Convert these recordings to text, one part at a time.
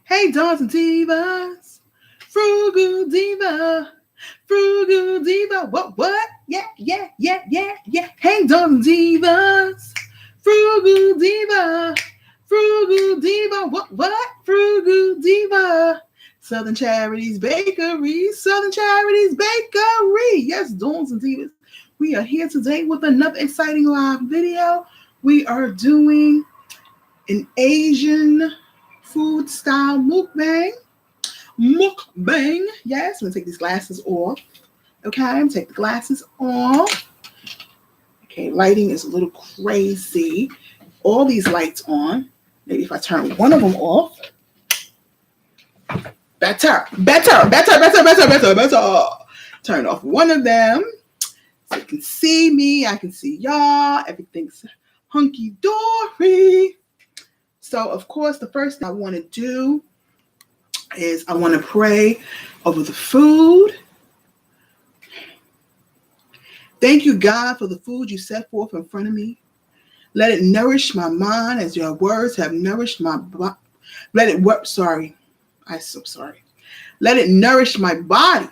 Hey, Dons and Divas. Frugal Diva. Frugal Diva. What? Yeah. Hey, Dons and Divas. Frugal Diva. Frugal Diva. What? Frugal Diva. Southern Charities Bakery. Southern Charities Bakery. Yes, Dons and Divas. We are here today with another exciting live video. We are doing an Asian food style mukbang. Yes, I'm gonna take these glasses off. Okay, I'm gonna take the glasses off. Okay, lighting is a little crazy. All these lights on. Maybe if I turn one of them off. Better. Turn off one of them so you can see me. I can see y'all. Everything's hunky-dory. So, of course, the first thing I want to do is I want to pray over the food. Thank you, God, for the food you set forth in front of me. Let it nourish my mind as your words have nourished my body. Let it nourish my body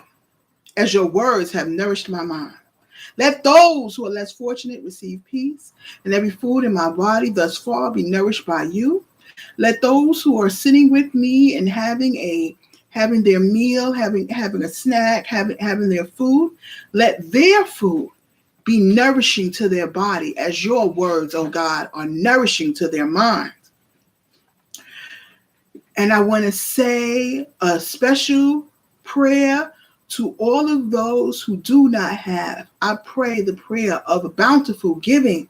as your words have nourished my mind. Let those who are less fortunate receive peace, and every food in my body thus far be nourished by you. Let those who are sitting with me and having their meal, having a snack, having their food, let their food be nourishing to their body as your words, oh God, are nourishing to their minds. And I want to say a special prayer to all of those who do not have. I pray the prayer of a bountiful giving,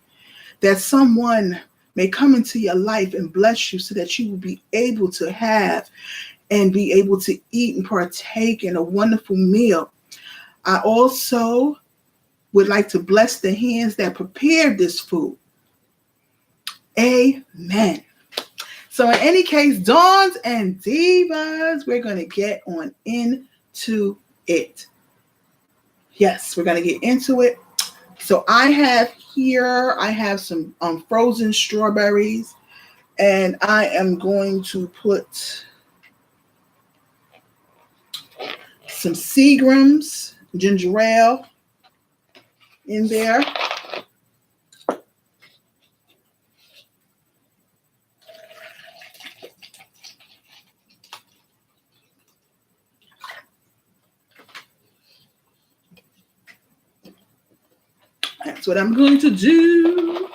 that someone may come into your life and bless you so that you will be able to have and be able to eat and partake in a wonderful meal. I also would like to bless the hands that prepared this food. Amen. So in any case, Dons and Divas, we're going to get on into it. Yes, we're going to get into it. So I have some frozen strawberries, and I am going to put some Seagram's ginger ale in there. That's what I'm going to do.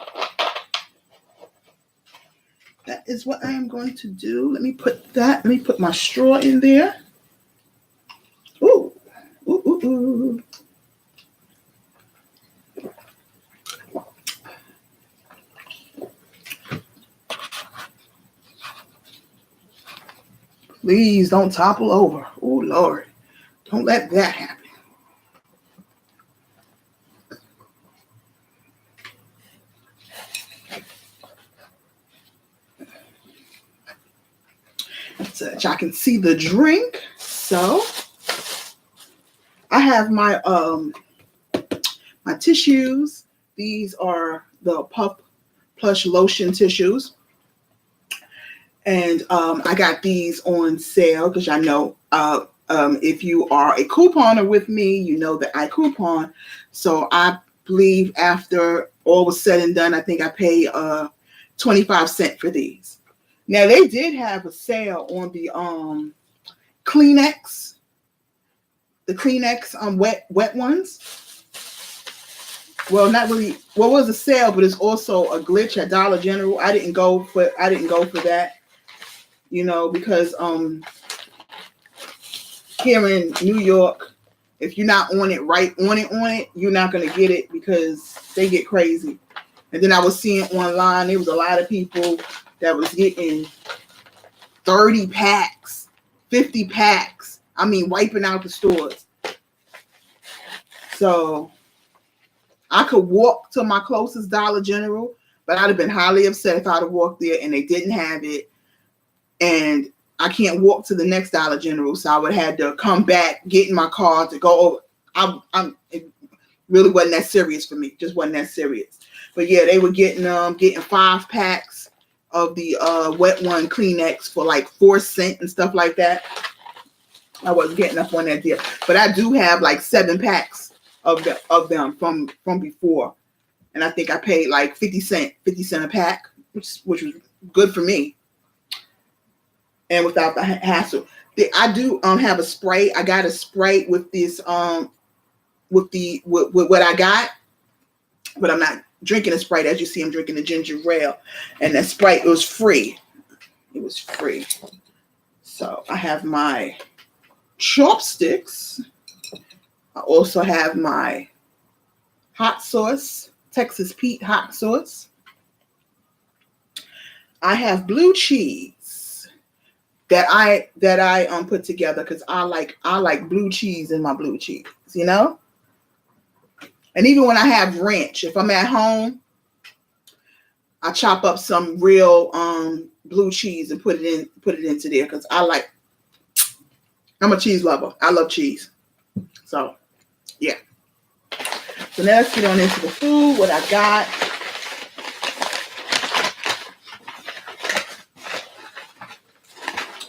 That is what I am going to do. Let me put my straw in there. Ooh. Please don't topple over. Oh, Lord. Don't let that happen. So that y'all can see the drink. So I have my my tissues. These are the Puff Plush Lotion tissues. And I got these on sale because I know if you are a couponer with me, you know that I coupon. So I believe after all was said and done, I think I paid 25 cents for these. Now they did have a sale on the Kleenex, wet ones. Well, not really. Well, it was a sale, but it's also a glitch at Dollar General. I didn't go for that, because here in New York, if you're not on it, you're not gonna get it because they get crazy. And then I was seeing online, there was a lot of people that was getting 30 packs, 50 packs. I mean, wiping out the stores. So I could walk to my closest Dollar General, but I'd have been highly upset if I'd have walked there and they didn't have it. And I can't walk to the next Dollar General, so I would have had to come back, get in my car to go over. It really wasn't that serious for me. Just wasn't that serious. But yeah, they were getting 5 packs of the wet one Kleenex for like 4 cents and stuff like that. I wasn't getting up on that deal, but I do have like 7 packs of them from before, and I think I paid like 50 cent a pack, which was good for me, and without the hassle. I do have a spray. I got a spray with this with what I got, but I'm not drinking a Sprite. As you see, I'm drinking the ginger ale, and that Sprite was free. It was free. So I have my chopsticks. I also have my hot sauce, Texas Pete hot sauce. I have blue cheese that I put together because I like blue cheese in my blue cheese, you know? And even when I have ranch, if I'm at home, I chop up some real blue cheese and put it into there because I'm a cheese lover. I love cheese. So, yeah. So now let's get on into the food, what I got.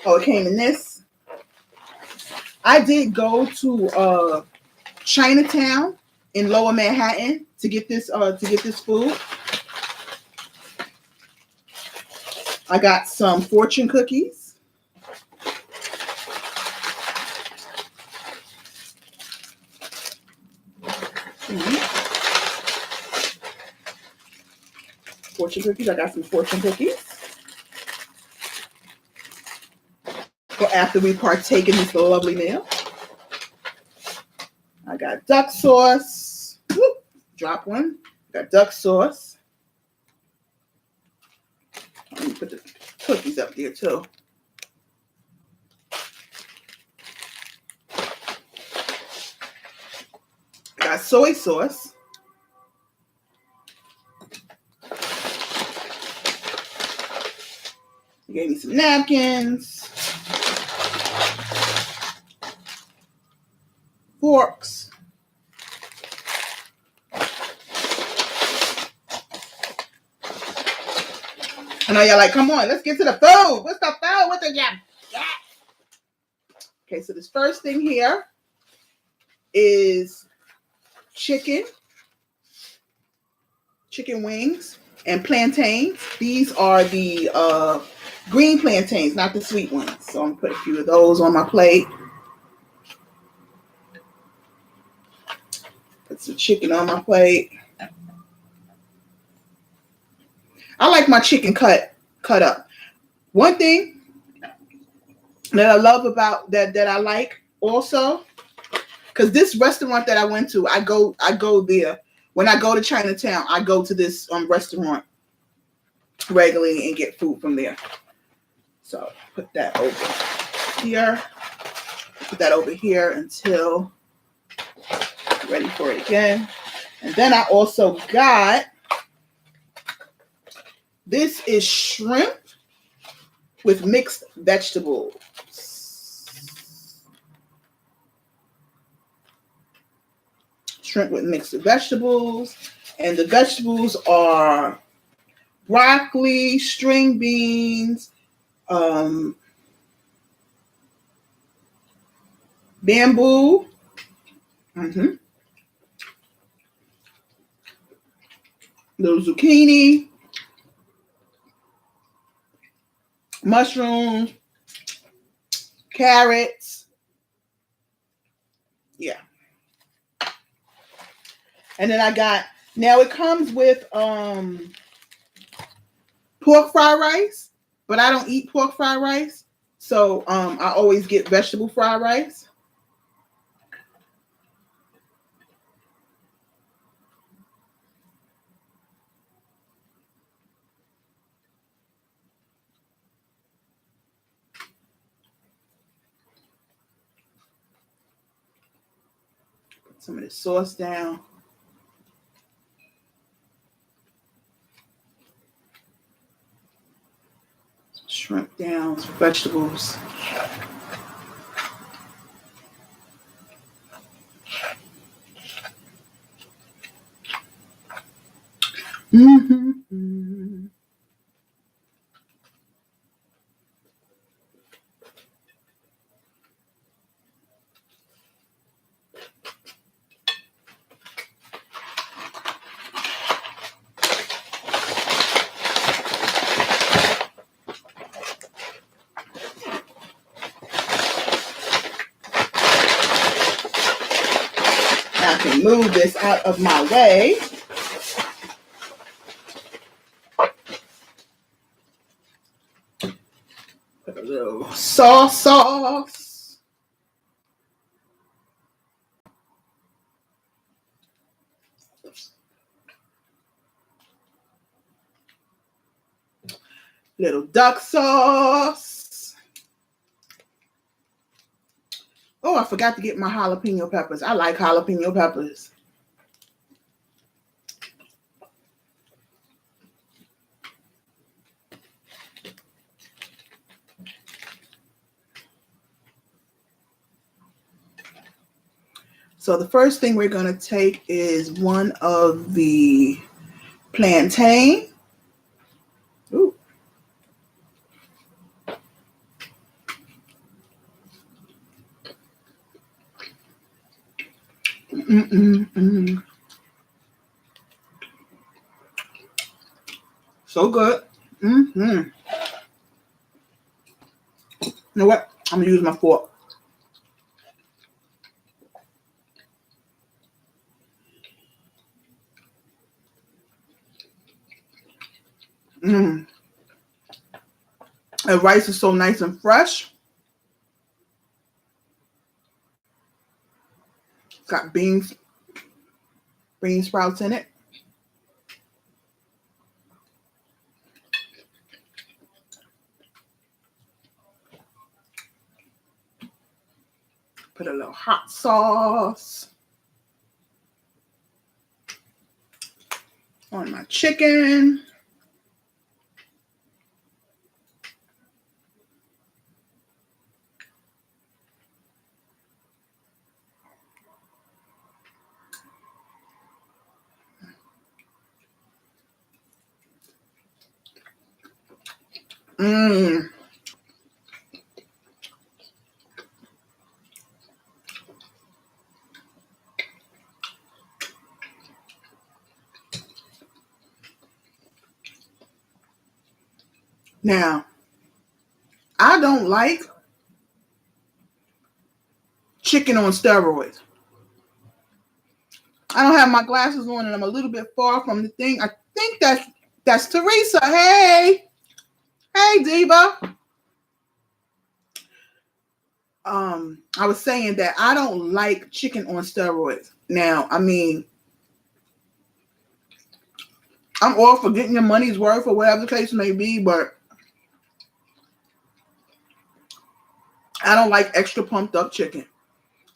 Oh, it came in this. I did go to Chinatown in Lower Manhattan to get this food. I got some fortune cookies. Fortune cookies. I got some fortune cookies. So after we partake in this lovely meal, I got duck sauce. Whoop, drop one. Got duck sauce. Let me put the cookies up there too. Got soy sauce. Gave me some napkins, forks, I know y'all like, come on, let's get to the food. What's the food? What's the jam? Yeah. Okay, so this first thing here is chicken wings and plantains. These are the green plantains, not the sweet ones. So I'm gonna put a few of those on my plate. Put some chicken on my plate. I like my chicken cut up. One thing that I love about that I like also, because this restaurant that I went to, I go there. When I go to Chinatown, I go to this restaurant regularly and get food from there. So put that over here. Put that over here until I'm ready for it again. And then I also got, this is shrimp with mixed vegetables. Shrimp with mixed vegetables. And the vegetables are broccoli, string beans, bamboo. Little zucchini, mushrooms, carrots. Yeah. And then I got, now it comes with pork fried rice, but I don't eat pork fried rice. So I always get vegetable fried rice. Put some of this sauce down. Some shrimp down, some vegetables. move this out of my way. Put a little sauce. Little duck sauce. Oh, I forgot to get my jalapeno peppers. I like jalapeno peppers. So the first thing we're going to take is one of the plantain. Ooh. So good. You know what? I'm going to use my fork. The rice is so nice and fresh. It's got bean sprouts in it. Put a little hot sauce on my chicken. Now, I don't like chicken on steroids. I don't have my glasses on and I'm a little bit far from the thing. I think that's Teresa. Hey, Diva. I was saying that I don't like chicken on steroids. Now, I mean, I'm all for getting your money's worth or whatever the case may be, but I don't like extra pumped up chicken.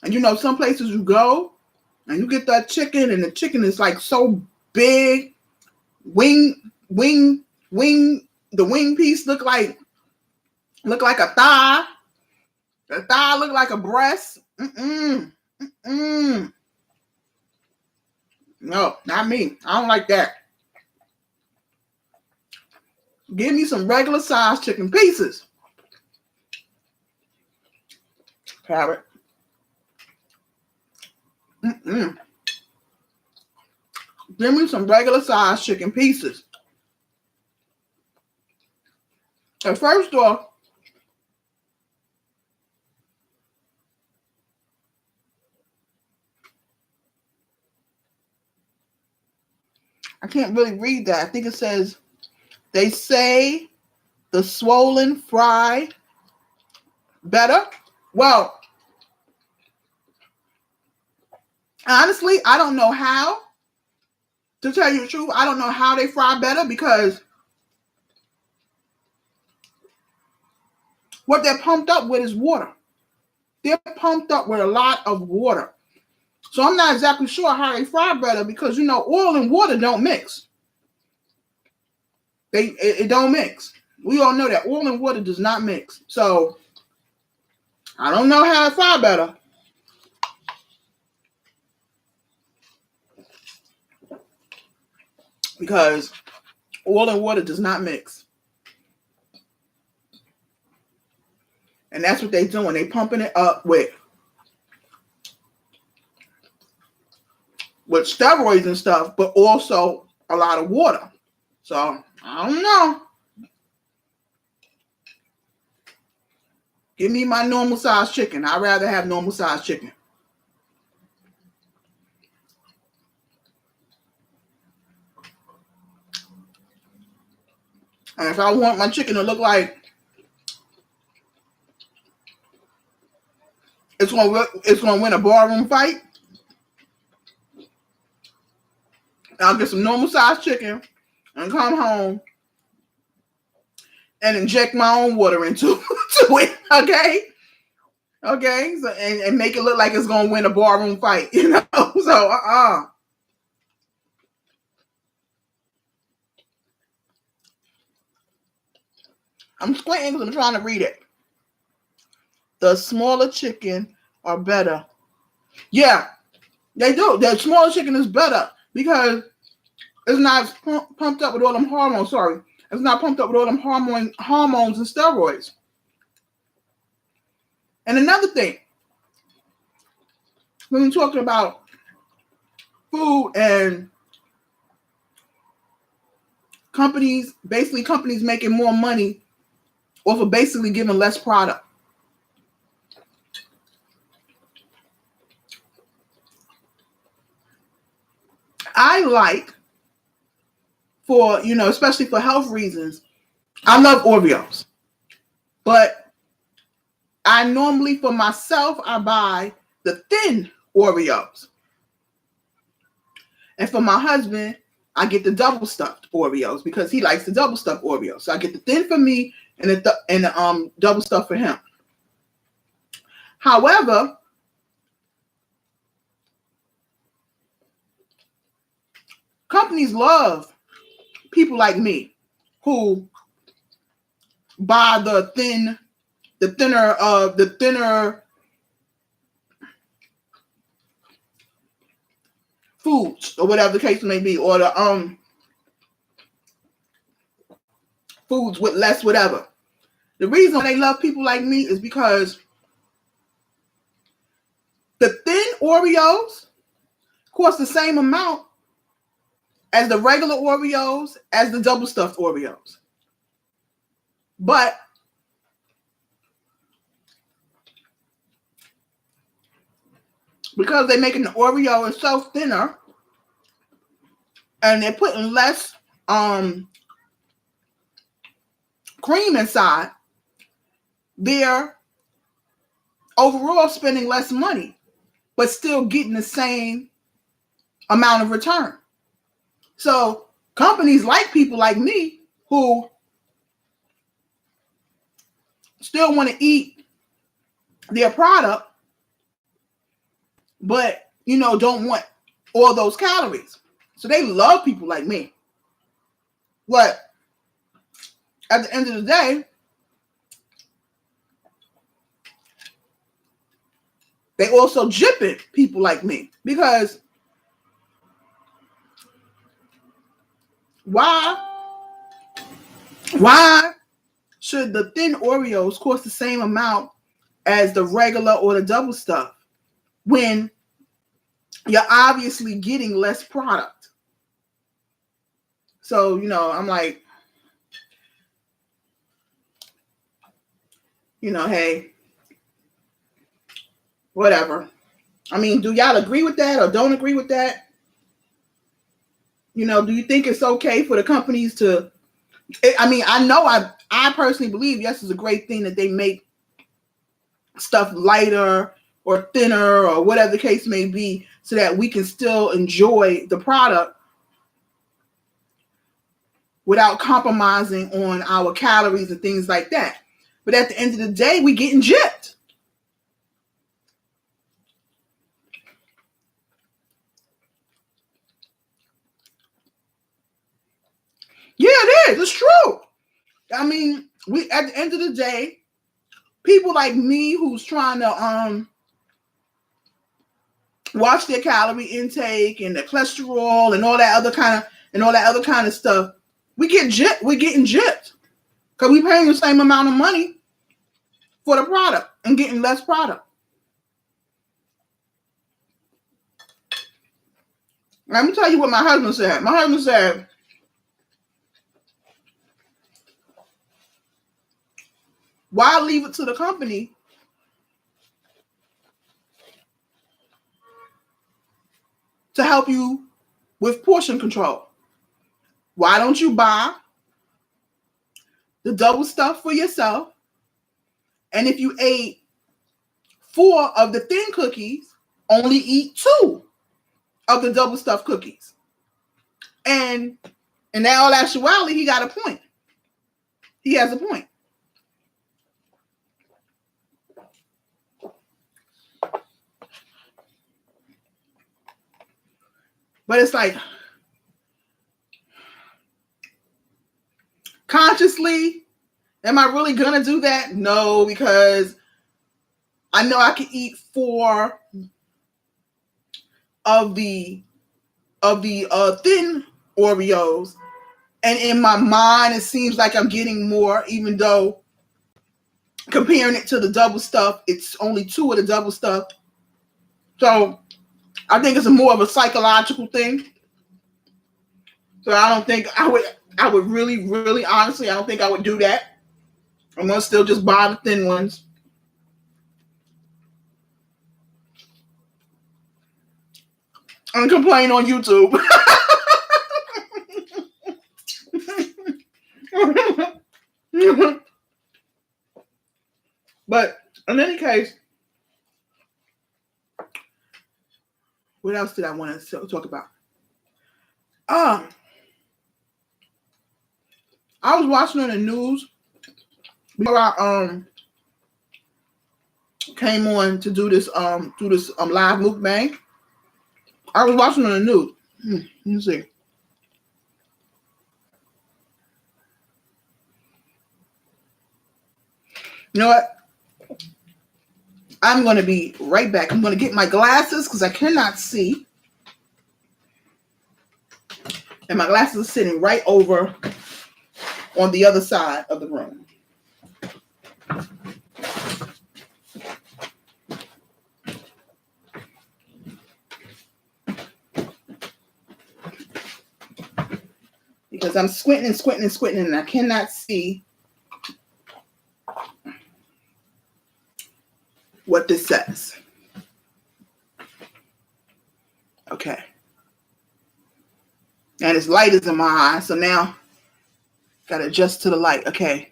And you know, some places you go and you get that chicken and the chicken is like so big, the wing piece look like a thigh. The thigh look like a breast. No, not me. I don't like that. Give me some regular size chicken pieces. Carrot. Give me some regular size chicken pieces. And first off, I can't really read that. I think it says, they say the swollen fry better. Well, honestly, I don't know how. To tell you the truth, I don't know how they fry better because what they're pumped up with is water. They're pumped up with a lot of water. So I'm not exactly sure how they fry better because, you know, oil and water don't mix. It don't mix. We all know that oil and water does not mix. So I don't know how to fry better. Because oil and water does not mix. And that's what they're doing. They're pumping it up with steroids and stuff, but also a lot of water. So I don't know. Give me my normal size chicken. I'd rather have normal size chicken. And if I want my chicken to look like it's gonna win a barroom fight, I'll get some normal sized chicken and come home and inject my own water into it. Okay. So and make it look like it's gonna win a barroom fight, you know. So I'm squinting because I'm trying to read it. The smaller chicken are better. Yeah, they do. The smaller chicken is better because it's not pumped up with all them hormones. Sorry. It's not pumped up with all them hormones and steroids. And another thing, when we're talking about food and companies making more money off of basically giving less product. I like, for, you know, especially for health reasons, I love Oreos. But I normally, for myself, I buy the thin Oreos. And for my husband, I get the double stuffed Oreos because he likes the double stuffed Oreos. So I get the thin for me and the double stuffed for him. However, companies love people like me who buy the thinner foods, or whatever the case may be, or the foods with less whatever. The reason they love people like me is because the thin Oreos cost the same amount as the regular Oreos, as the double stuffed Oreos. But because they're making the Oreo itself thinner and they're putting less cream inside, they're overall spending less money, but still getting the same amount of return. So companies like people like me who still want to eat their product, but, you know, don't want all those calories. So they love people like me. But at the end of the day, they also jipping people like me, because why should the thin Oreos cost the same amount as the regular or the double stuff when you're obviously getting less product? So, you know, I'm like, you know, hey, whatever. I mean, do y'all agree with that or don't agree with that? You know, do you think it's okay for the companies to, I mean, I personally believe, yes, it's a great thing that they make stuff lighter or thinner or whatever the case may be, so that we can still enjoy the product without compromising on our calories and things like that. But at the end of the day, we getting gypped. Yeah, it is. It's true. I mean, we, at the end of the day, people like me who's trying to watch their calorie intake and the cholesterol and all that other kind of stuff, we get gypped. We're getting gypped because we're paying the same amount of money for the product and getting less product. Let me tell you what my husband said. My husband said, why leave it to the company to help you with portion control? Why don't you buy the double stuff for yourself. And if you ate 4 of the thin cookies, only eat 2 of the double stuffed cookies. And in all actuality, he got a point. He has a point. But it's like, consciously, am I really gonna do that? No, because I know I can eat 4 of the thin Oreos, and in my mind it seems like I'm getting more, even though comparing it to the double stuff, it's only 2 of the double stuff. So I think it's more of a psychological thing. So I don't think I would really honestly, I don't think I would do that. I'm gonna still just buy the thin ones. And complain on YouTube. But in any case, what else did I want to talk about? I was watching on the news before I came on to do this live mukbang. I was watching on the news. Let me see. You know what? I'm going to be right back. I'm going to get my glasses because I cannot see. And my glasses are sitting right over on the other side of the room. Because I'm squinting and I cannot see what this says. Okay. And it's light is in my eye, so now got to adjust to the light. Okay.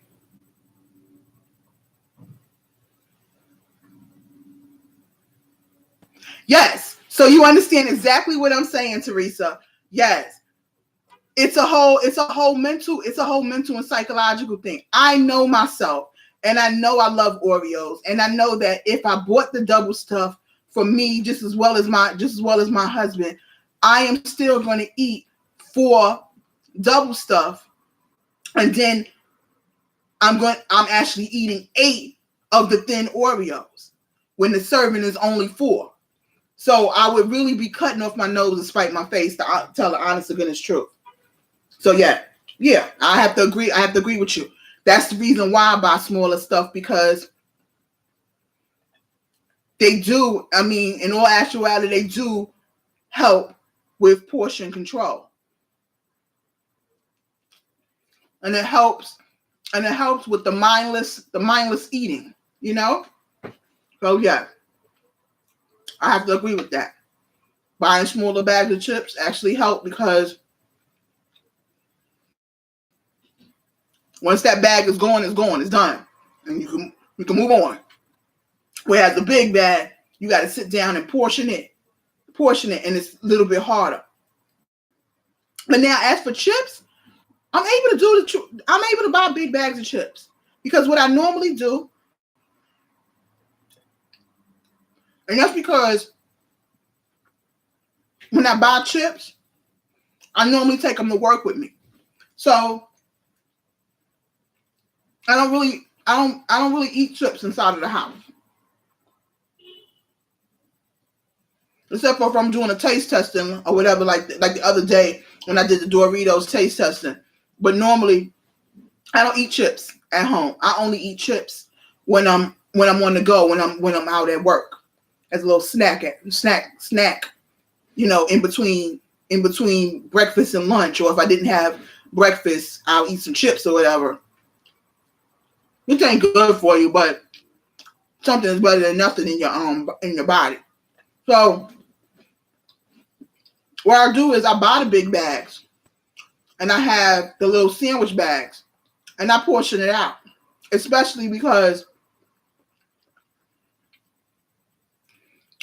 Yes. So you understand exactly what I'm saying, Teresa. Yes. It's a whole mental and psychological thing. I know myself, and I know I love Oreos, and I know that if I bought the double stuff for me just as well as my husband, I am still going to eat 4 double stuff, and then I'm actually eating 8 of the thin Oreos when the serving is only 4. So I would really be cutting off my nose and spite my face to tell the honest to goodness truth. So yeah, I have to agree with you. That's the reason why I buy smaller stuff, because they do, I mean, in all actuality, they do help with portion control. And it helps with the mindless eating, you know? So yeah, I have to agree with that. Buying smaller bags of chips actually help, because once that bag is gone, it's done. And you can move on. Whereas the big bag, you got to sit down and portion it, and it's a little bit harder. But now, as for chips, I'm able to buy big bags of chips, because what I normally do, and that's because when I buy chips, I normally take them to work with me. So I don't really eat chips inside of the house. Except for if I'm doing a taste testing or whatever, like the other day when I did the Doritos taste testing. But normally I don't eat chips at home. I only eat chips when I'm on the go, when I'm out at work, as a little snack, you know, in between breakfast and lunch. Or if I didn't have breakfast, I'll eat some chips or whatever. It ain't good for you, but something is better than nothing in your body. So what I do is I buy the big bags, and I have the little sandwich bags and I portion it out, especially because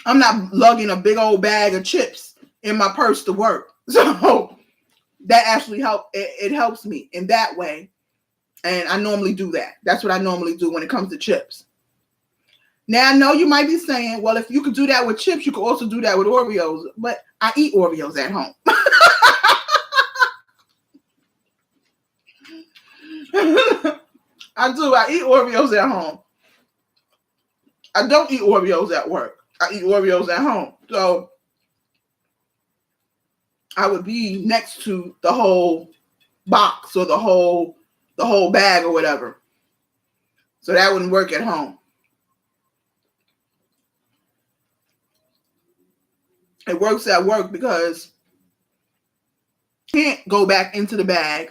I'm not lugging a big old bag of chips in my purse to work. So that actually it helps me in that way. And I normally do that. That's what I normally do when it comes to chips. Now, I know you might be saying, well, if you could do that with chips, you could also do that with Oreos. But I eat Oreos at home. I do. I eat Oreos at home. I don't eat Oreos at work. I eat Oreos at home. So I would be next to the whole box or the whole bag or whatever. So that wouldn't work at home. It works at work because I can't go back into the bag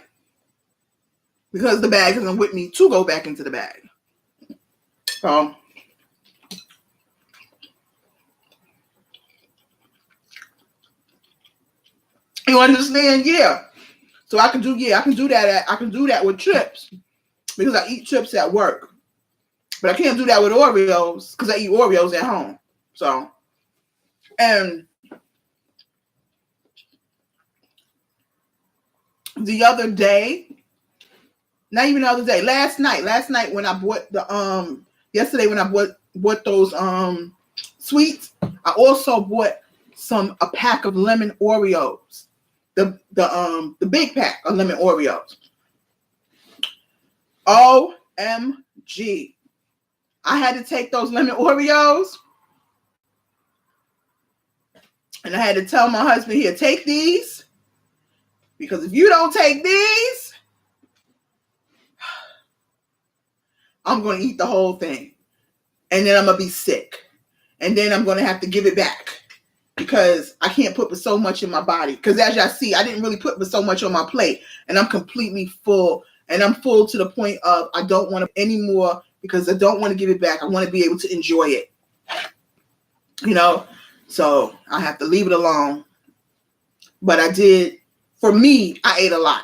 because the bag isn't with me to go back into the bag. So you understand? Yeah. So I can do that with chips because I eat chips at work. But I can't do that with Oreos because I eat Oreos at home. So, and the other day, not even the other day, last night when I bought yesterday when I bought those sweets, I also bought a pack of lemon Oreos. The big pack of lemon Oreos. OMG. I had to take those lemon Oreos and I had to tell my husband, here, take these, because if you don't take these, I'm going to eat the whole thing. And then I'm going to be sick. And then I'm going to have to give it back because I can't put so much in my body. Because as y'all see, I didn't really put so much on my plate. And I'm completely full. And I'm full to the point of I don't want to anymore because I don't want to give it back. I want to be able to enjoy it. So I have to leave it alone. But I did. For me, I ate a lot.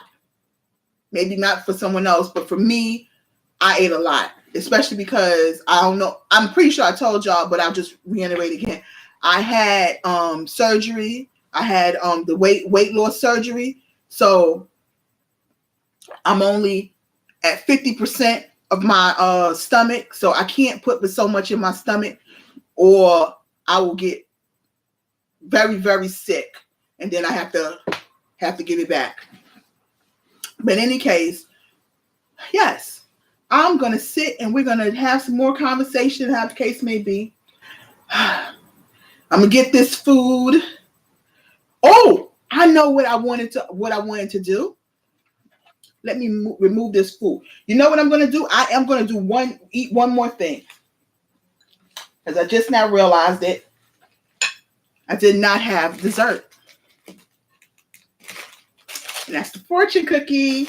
Maybe not for someone else, but for me, I ate a lot. Especially because I don't know. I'm pretty sure I told y'all, but I'll just reiterate again. I had surgery. I had the weight loss surgery. So I'm only at 50% of my stomach. So I can't put so much in my stomach or I will get very, very sick. And then I have to give it back. But in any case, yes, I'm going to sit and we're going to have some more conversation, how the case may be. I'm going to get this food. Oh, I know what I wanted to do. Let me remove this food. You know what I'm going to do? I am going to eat one more thing. Because I just now realized it. I did not have dessert. And that's the fortune cookie.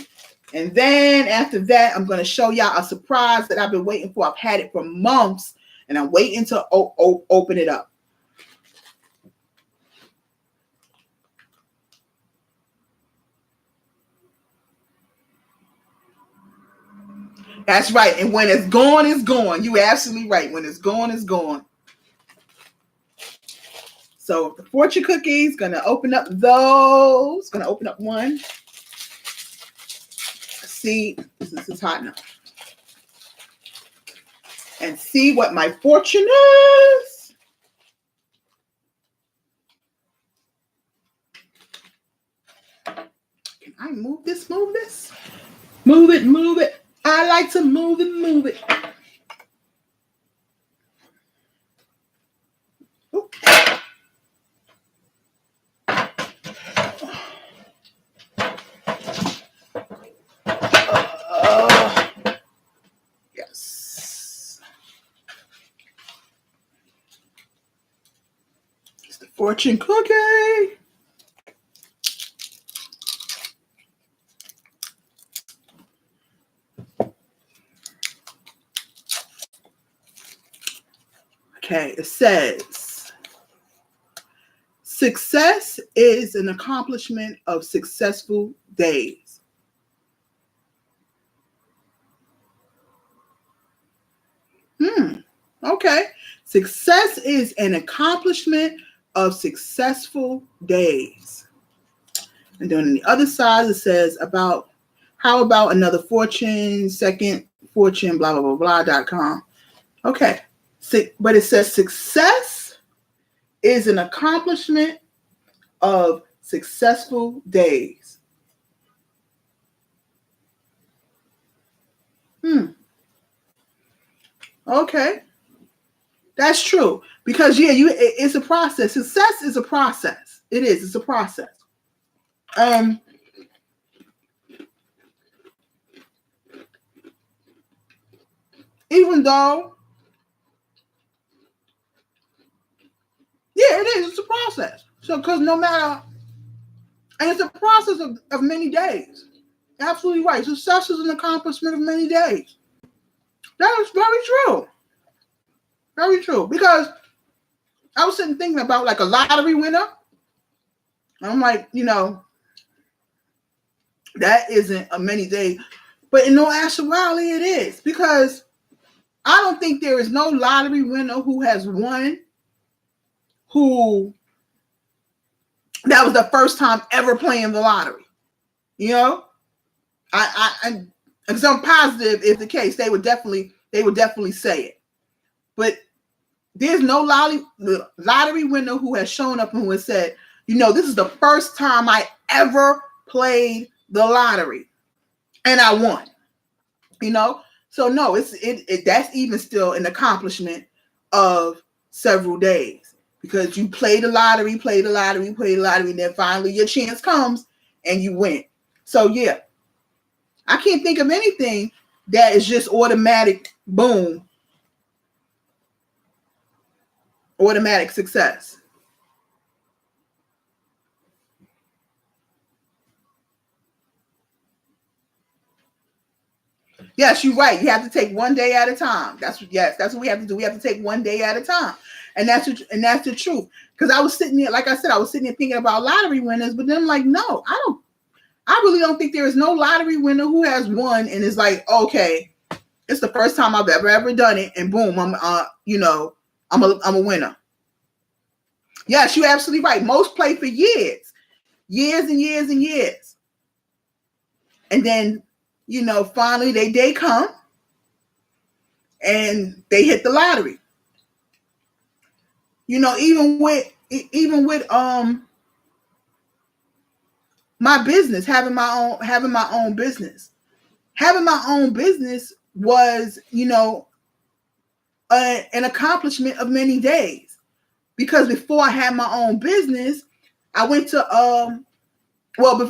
And then after that, I'm going to show y'all a surprise that I've been waiting for. I've had it for months. And I'm waiting to open it up. That's right. And when it's gone, it's gone. You're absolutely right. When it's gone, it's gone. So the fortune cookies, going to open up those. Going to open up one. See, this is hot enough. And see what my fortune is. Can I move this? Move this? Move it, move it. I like to move it, move it. Yes. It's the fortune cookie. Okay, it says, success is an accomplishment of successful days. Okay. Success is an accomplishment of successful days. And then on the other side, it says how about another fortune, second fortune, blah, blah, blah, blah.com. Okay. But it says success is an accomplishment of successful days. Okay. That's true. Because it's a process. Success is a process. It is. It's a process. Even though, it is. It's a process. So, because no matter, and it's a process of many days. Absolutely right. Success is an accomplishment of many days. That is very true. Very true. Because I was sitting thinking about like a lottery winner. I'm like, that isn't a many days. But in all actuality, it is. Because I don't think there is no lottery winner who has won that was the first time ever playing the lottery. Because I'm positive if the case, they would definitely say it. But there's no lottery winner who has shown up and who has said, this is the first time I ever played the lottery and I won. So no, that's even still an accomplishment of several days, because you play the lottery, and then finally your chance comes and you win. So yeah, I can't think of anything that is just automatic, boom, automatic success. Yes, you're right. You have to take one day at a time. That's what we have to do. We have to take one day at a time. And that's the truth. Because I was sitting there, like I said, thinking about lottery winners, but then I'm like, no, I really don't think there is no lottery winner who has won and is like, okay, it's the first time I've ever done it, and boom, I'm a winner. Yes, you're absolutely right. Most play for years and years and years. And then, finally their day come and they hit the lottery. Even with my business, having my own business. Having my own business was, an accomplishment of many days. Because before I had my own business, I went to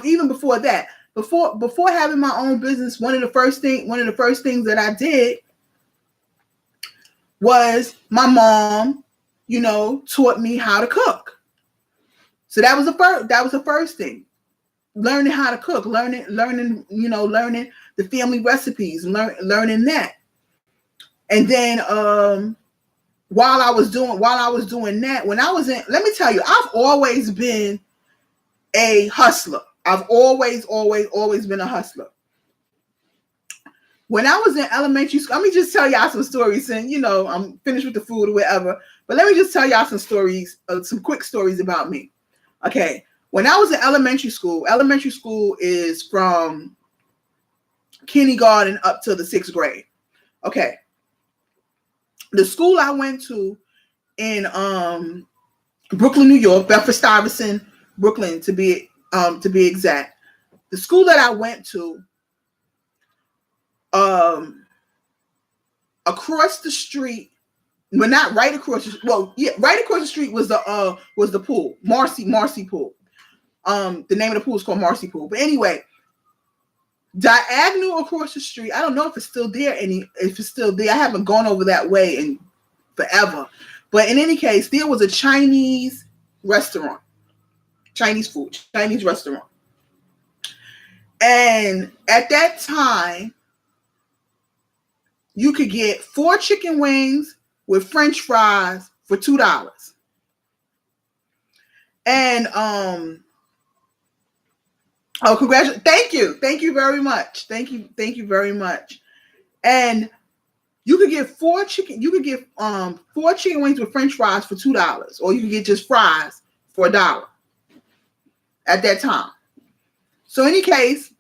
even before that, before having my own business, one of the first things that I did was my mom, taught me how to cook. So that was the first thing. Learning how to cook, learning the family recipes, learning that. And then while I was doing that, let me tell you, I've always been a hustler. I've always been a hustler. When I was in elementary school, let me just tell y'all some stories, and I'm finished with the food or whatever, but let me just tell y'all some stories, some quick stories about me. Okay. When I was in elementary school is from kindergarten up to the 6th grade. Okay. The school I went to in Brooklyn, New York, Bedford-Stuyvesant, Brooklyn to be exact. The school that I went to, across the street, but not right across right across the street was the pool, Marcy Pool. The name of the pool is called Marcy Pool. But anyway, diagonal across the street, I don't know if it's still there. I haven't gone over that way in forever. But in any case, there was a Chinese restaurant, Chinese restaurant. And at that time, you could get 4 chicken wings with French fries for $2. And congratulations. Thank you very much. Thank you very much. And You could get four chicken wings with French fries for $2, or you could get just fries for $1 at that time. So, in any case,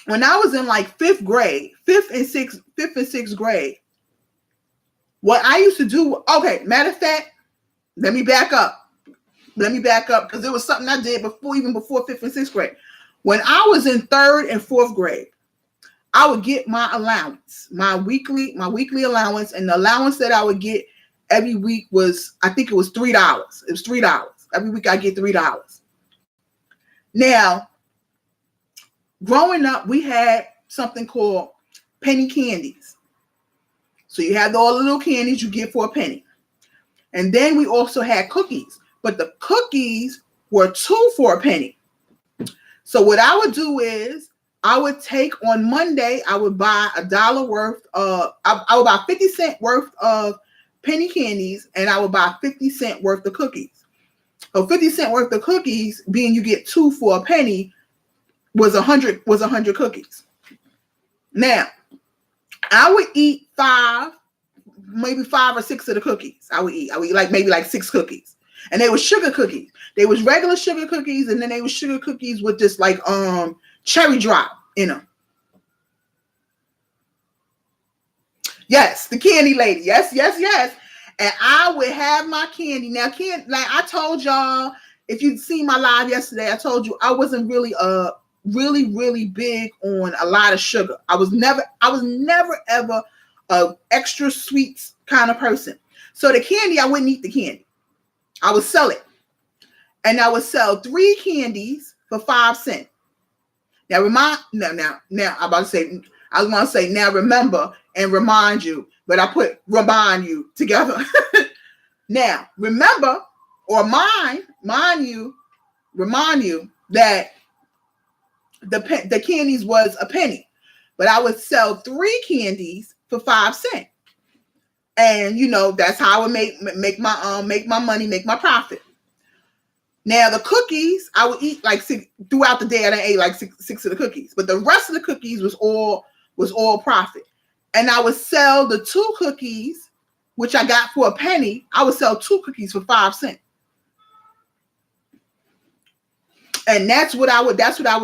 when I was in like fifth and sixth grade, what I used to do, okay, matter of fact, let me back up because it was something I did even before fifth and sixth grade. When I was in third and fourth grade, I would get my allowance, my weekly allowance, and the allowance that I would get every week was, I think it was $3. It was $3. Every week I get $3. Now, growing up, we had something called penny candies. So you had all the little candies you get for a penny. And then we also had cookies, but the cookies were 2 for a penny. So what I would do is I would take on Monday, I would buy $1 worth of, I would buy 50 cents worth of penny candies, and I would buy 50 cents worth of cookies. So 50 cents worth of cookies, being you get 2 for a penny, was 100 cookies. Now, I would eat maybe 5 or 6 of the cookies. I would eat maybe 6 cookies. And they were sugar cookies. They was regular sugar cookies, and then they were sugar cookies with just cherry drop in them. Yes, the candy lady. Yes. And I would have my candy. Now, like I told y'all, if you'd seen my live yesterday, I told you I wasn't really really big on a lot of sugar. I was never ever a extra sweets kind of person. So the candy, I wouldn't eat the candy. I would sell it. And I would sell 3 candies for 5 cents. Now I was going to say now remember and remind you, but I put remind you together. Now remember or remind you that the candies was a penny, but I would sell 3 candies for 5 cents. And that's how I would make my money, make my profit. Now the cookies, I would eat throughout the day. I ate six of the cookies, but the rest of the cookies was all profit. And I would sell the 2 cookies, which I got for a penny. I would sell 2 cookies for 5 cents. And that's what I would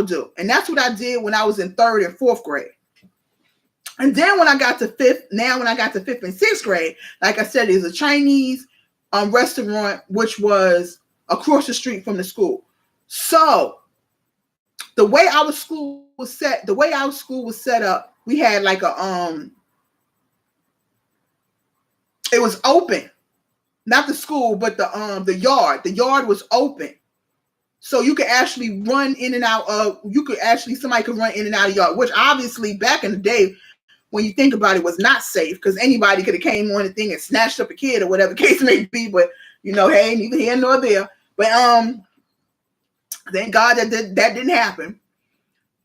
do. And that's what I did when I was in 3rd and 4th grade. And then when I got to 5th and 6th grade, like I said, there's a Chinese restaurant, which was across the street from the school. So the way our school was set up, we had it was open. Not the school, but the yard. The yard was open. So you could actually run in and out of, somebody could run in and out of the yard, which obviously back in the day, when you think about it, was not safe, because anybody could have came on the thing and snatched up a kid or whatever the case may be. But hey, neither here nor there. But thank God that didn't happen.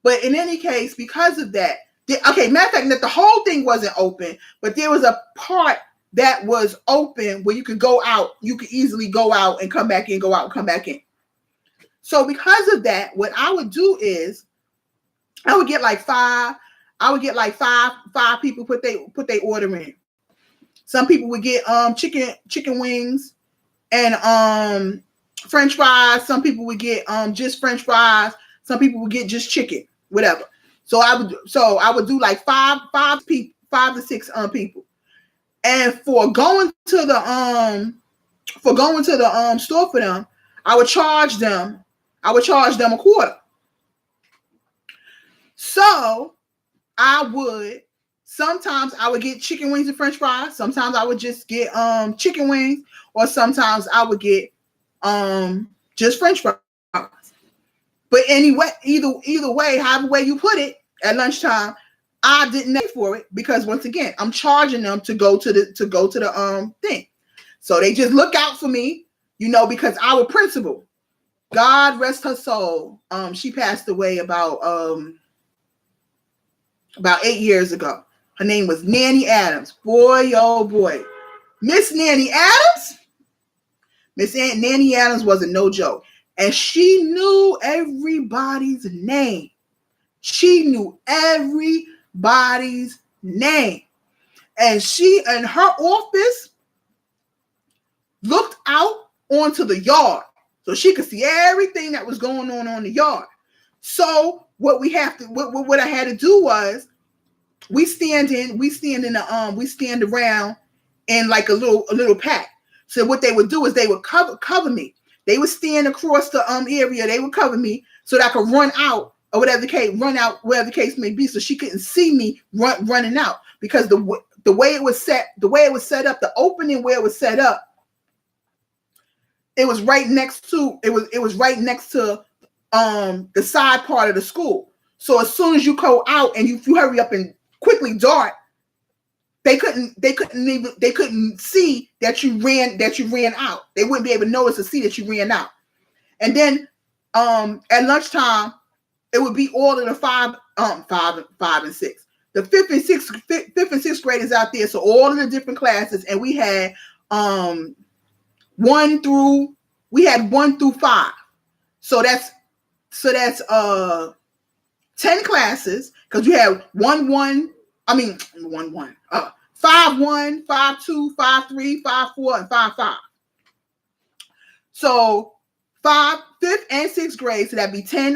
But in any case, because of that, matter of fact, that the whole thing wasn't open, but there was a part that was open where you could go out. You could easily go out and come back in, go out and come back in. So because of that, what I would do is I would get five people put their order in. Some people would get chicken wings and French fries. Some people would get just French fries. Some people would get just chicken, whatever. So I would do 5 to 6 people. And for going to the store for them, I would charge them a quarter. So sometimes I would get chicken wings and French fries. Sometimes I would just get chicken wings, or sometimes I would get just French fries. But anyway, either way, however way you put it, at lunchtime, I didn't pay for it, because once again, I'm charging them to go to the thing. So they just look out for me, because our principal, God rest her soul, she passed away about 8 years ago. Her name was Nanny Adams. Boy, oh boy. Miss Nanny Adams wasn't no joke. And she knew everybody's name. And she and her office looked out onto the yard, so she could see everything that was going on the yard. So what I had to do was we stand around in like a little pack. So what they would do is they would cover me. They would stand across the area. They would cover me so that I could run out or whatever the case may be. So she couldn't see me running out, because the way it was set up, the opening where it was set up, it was right next to the side part of the school. So as soon as you go out and you hurry up and quickly dart, they couldn't see that you ran out. They wouldn't be able to notice to see that you ran out. And then at lunchtime, it would be all of the five and six, the fifth and sixth graders out there. So all of the different classes, and we had 1 through 5. So that's 10 classes, because you have 5-1, 5-2, 5-3, 5-4, and 5-5. So 5th and 6th grade, so that'd be 10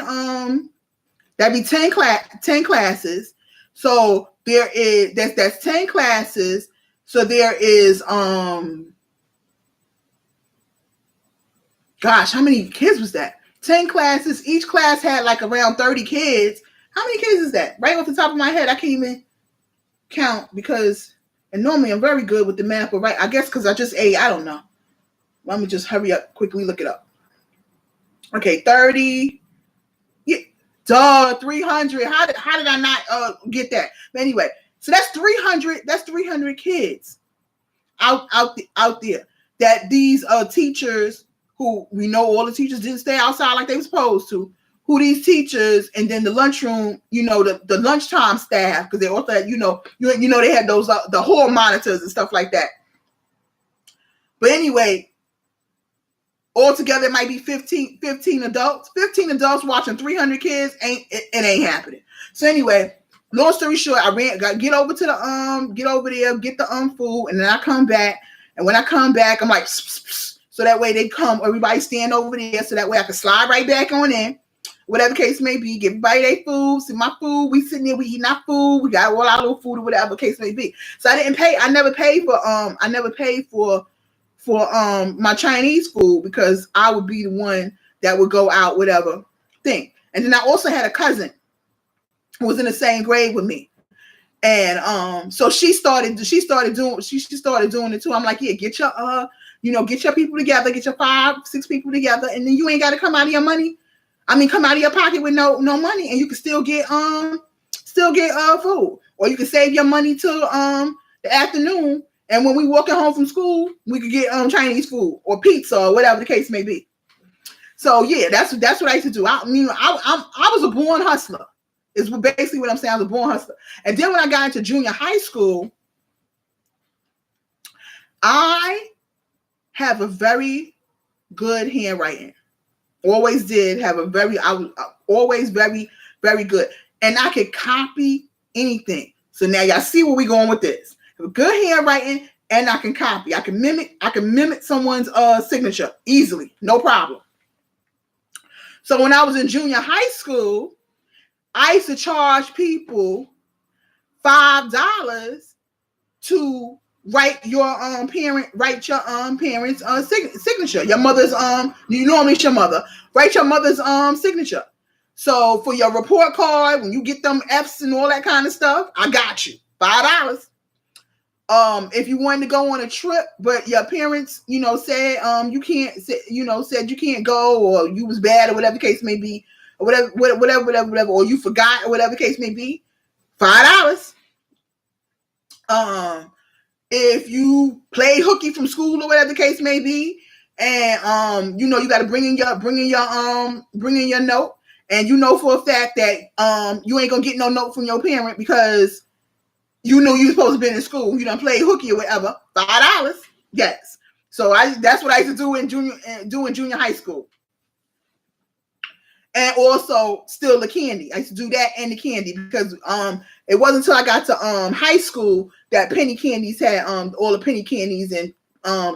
classes. So there is that's 10 classes. So there is gosh, how many kids was that? 10 classes. Each class had like around 30 kids. How many kids is that? Right off the top of my head, I can't even count, and normally I'm very good with the math, but I guess because I just ate, I don't know. Let me just hurry up, quickly look it up. Okay, 30. Yeah, 300. How did I not get that? But anyway, so that's 300. That's 300 kids out there that these teachers, who we know all the teachers didn't stay outside like they were supposed to, who these teachers, and then the lunchroom, the lunchtime staff, because they also had, they had those, the hall monitors and stuff like that. But anyway, altogether it might be 15 adults. 15 adults watching 300 kids, it ain't happening. So anyway, long story short, get over there, get the food, and then I come back. And when I come back, I'm like, pss, pss, so that way they come, everybody stand over there, so that way I can slide right back on in. Whatever case may be, give everybody their food, see my food, we sitting there, we eating our food, we got all our little food or whatever case may be. So I never paid for my Chinese food, because I would be the one that would go out, whatever thing. And then I also had a cousin who was in the same grade with me. And so she started doing it too. I'm like, yeah, get your people together, get your 5-6 people together, and then you ain't got to come out of your money. Come out of your pocket with no money, and you can still get food, or you can save your money till the afternoon. And when we walking home from school, we could get Chinese food or pizza or whatever the case may be. So yeah, that's what I used to do. I was a born hustler. Is basically what I'm saying. I was a born hustler. And then when I got into junior high school, I have a very good handwriting. Always did have I was always very, very good. And I could copy anything. So now y'all see where we going with this. I have good handwriting, and I can copy. I can mimic someone's signature easily. No problem. So when I was in junior high school, I used to charge people $5 to write your parents' signature. Your mother's you normally it's your mother. Write your mother's signature. So for your report card, when you get them F's and all that kind of stuff, I got you $5. If you wanted to go on a trip, but your parents, said you can't, said you can't go, or you was bad, or whatever the case may be, or whatever, or you forgot, or whatever the case may be, $5. If you play hooky from school, or whatever the case may be, and you got to bring in your note, and for a fact that you ain't gonna get no note from your parent because you're supposed to be in school, you done play hooky or whatever, $5. Yes. So that's what I used to do in junior high school. and also steal the candy. I used to do that and the candy because it wasn't until I got to high school that penny candies had all the penny candies and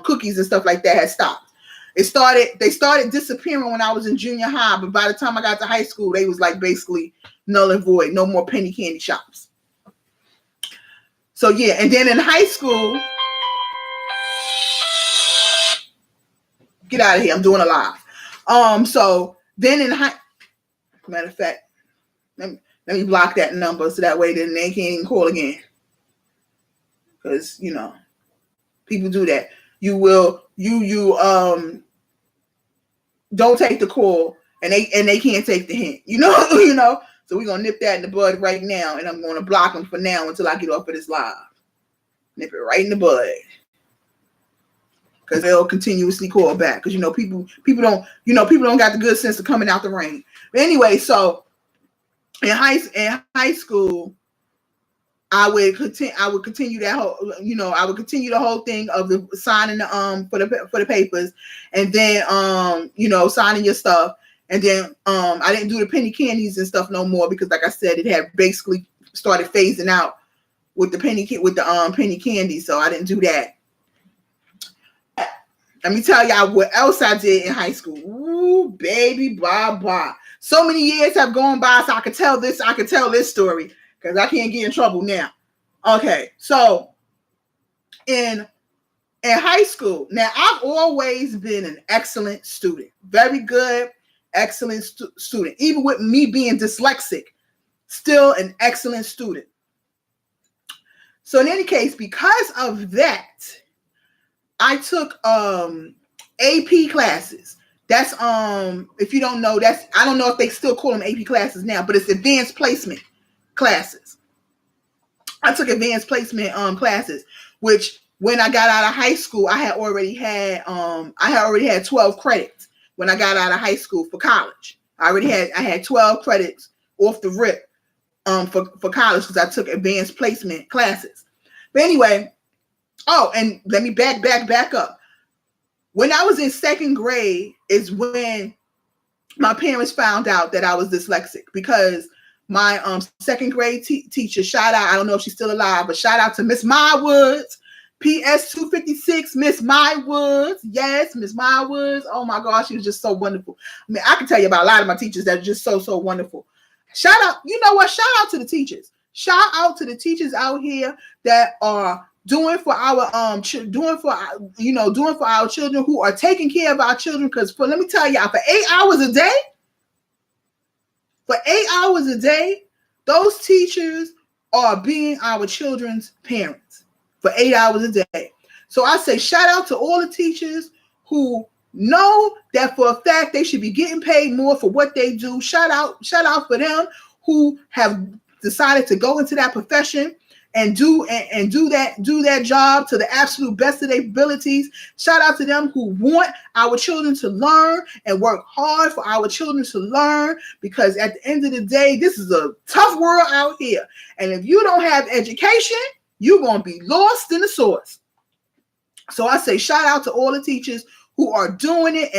cookies and stuff like that had stopped. They started disappearing when I was in junior high, but by the time I got to high school, they was like basically null and void. No more penny candy shops. So yeah, and then in high school, get out of here, I'm doing a live. So then in matter of fact, let me block that number so that way then they can't even call again. Because people do that. Don't take the call and they can't take the hint. So we're gonna nip that in the bud right now, and I'm gonna block them for now until I get off of this live. Nip it right in the bud. Because they'll continuously call back. Because people don't got the good sense of coming out the rain. But anyway, so in high school, I would continue that whole, I would continue the whole thing of the signing for the papers, and then signing your stuff, and then I didn't do the penny candies and stuff no more because, like I said, it had basically started phasing out with the penny candy, so I didn't do that. Let me tell y'all what else I did in high school. Ooh, baby, blah blah. So many years have gone by, so I could tell this story. Because I can't get in trouble now. Okay, so in high school, now I've always been an excellent student. Very good, excellent student. Even with me being dyslexic, still an excellent student. So in any case, because of that, I took AP classes. That's if you don't know, I don't know if they still call them AP classes now, but it's advanced placement classes. I took advanced placement classes, which when I got out of high school, I had already had 12 credits when I got out of high school for college. I had 12 credits off the rip for college because I took advanced placement classes. But anyway, and let me back up. When I was in second grade is when my parents found out that I was dyslexic, because my second grade teacher, shout out, I don't know if she's still alive, but shout out to Miss Woods, PS 256, Miss Woods. Yes, Miss Woods. Oh my gosh, she was just so wonderful. I mean, I can tell you about a lot of my teachers that are just so wonderful. Shout out, you know what? Shout out to the teachers. Shout out to the teachers out here that are doing for our children who are taking care of our children. Because let me tell y'all, for 8 hours a day. For 8 hours a day, those teachers are being our children's parents for 8 hours a day. So I say shout out to all the teachers who know that for a fact they should be getting paid more for what they do. Shout out for them who have decided to go into that profession and do that job to the absolute best of their abilities. Shout out to them who want our children to learn and work hard for our children to learn, because at the end of the day, this is a tough world out here. And if you don't have education, you're going to be lost in the sauce. So I say shout out to all the teachers who are doing it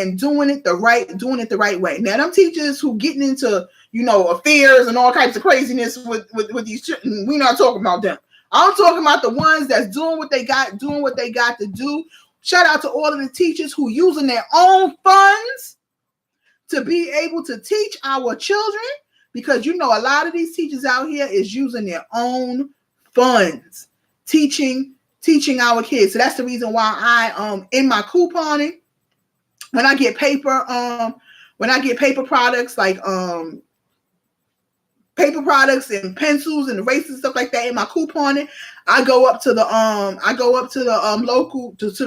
the right way. Now, them teachers who getting into, affairs and all kinds of craziness with these children, we're not talking about them. I'm talking about the ones that's doing what they got to do. Shout out to all of the teachers who using their own funds to be able to teach our children, because a lot of these teachers out here is using their own funds teaching our kids. So that's the reason why I in my couponing, when I get paper products like paper products and pencils and erasers and stuff like that in my couponing, I go up to the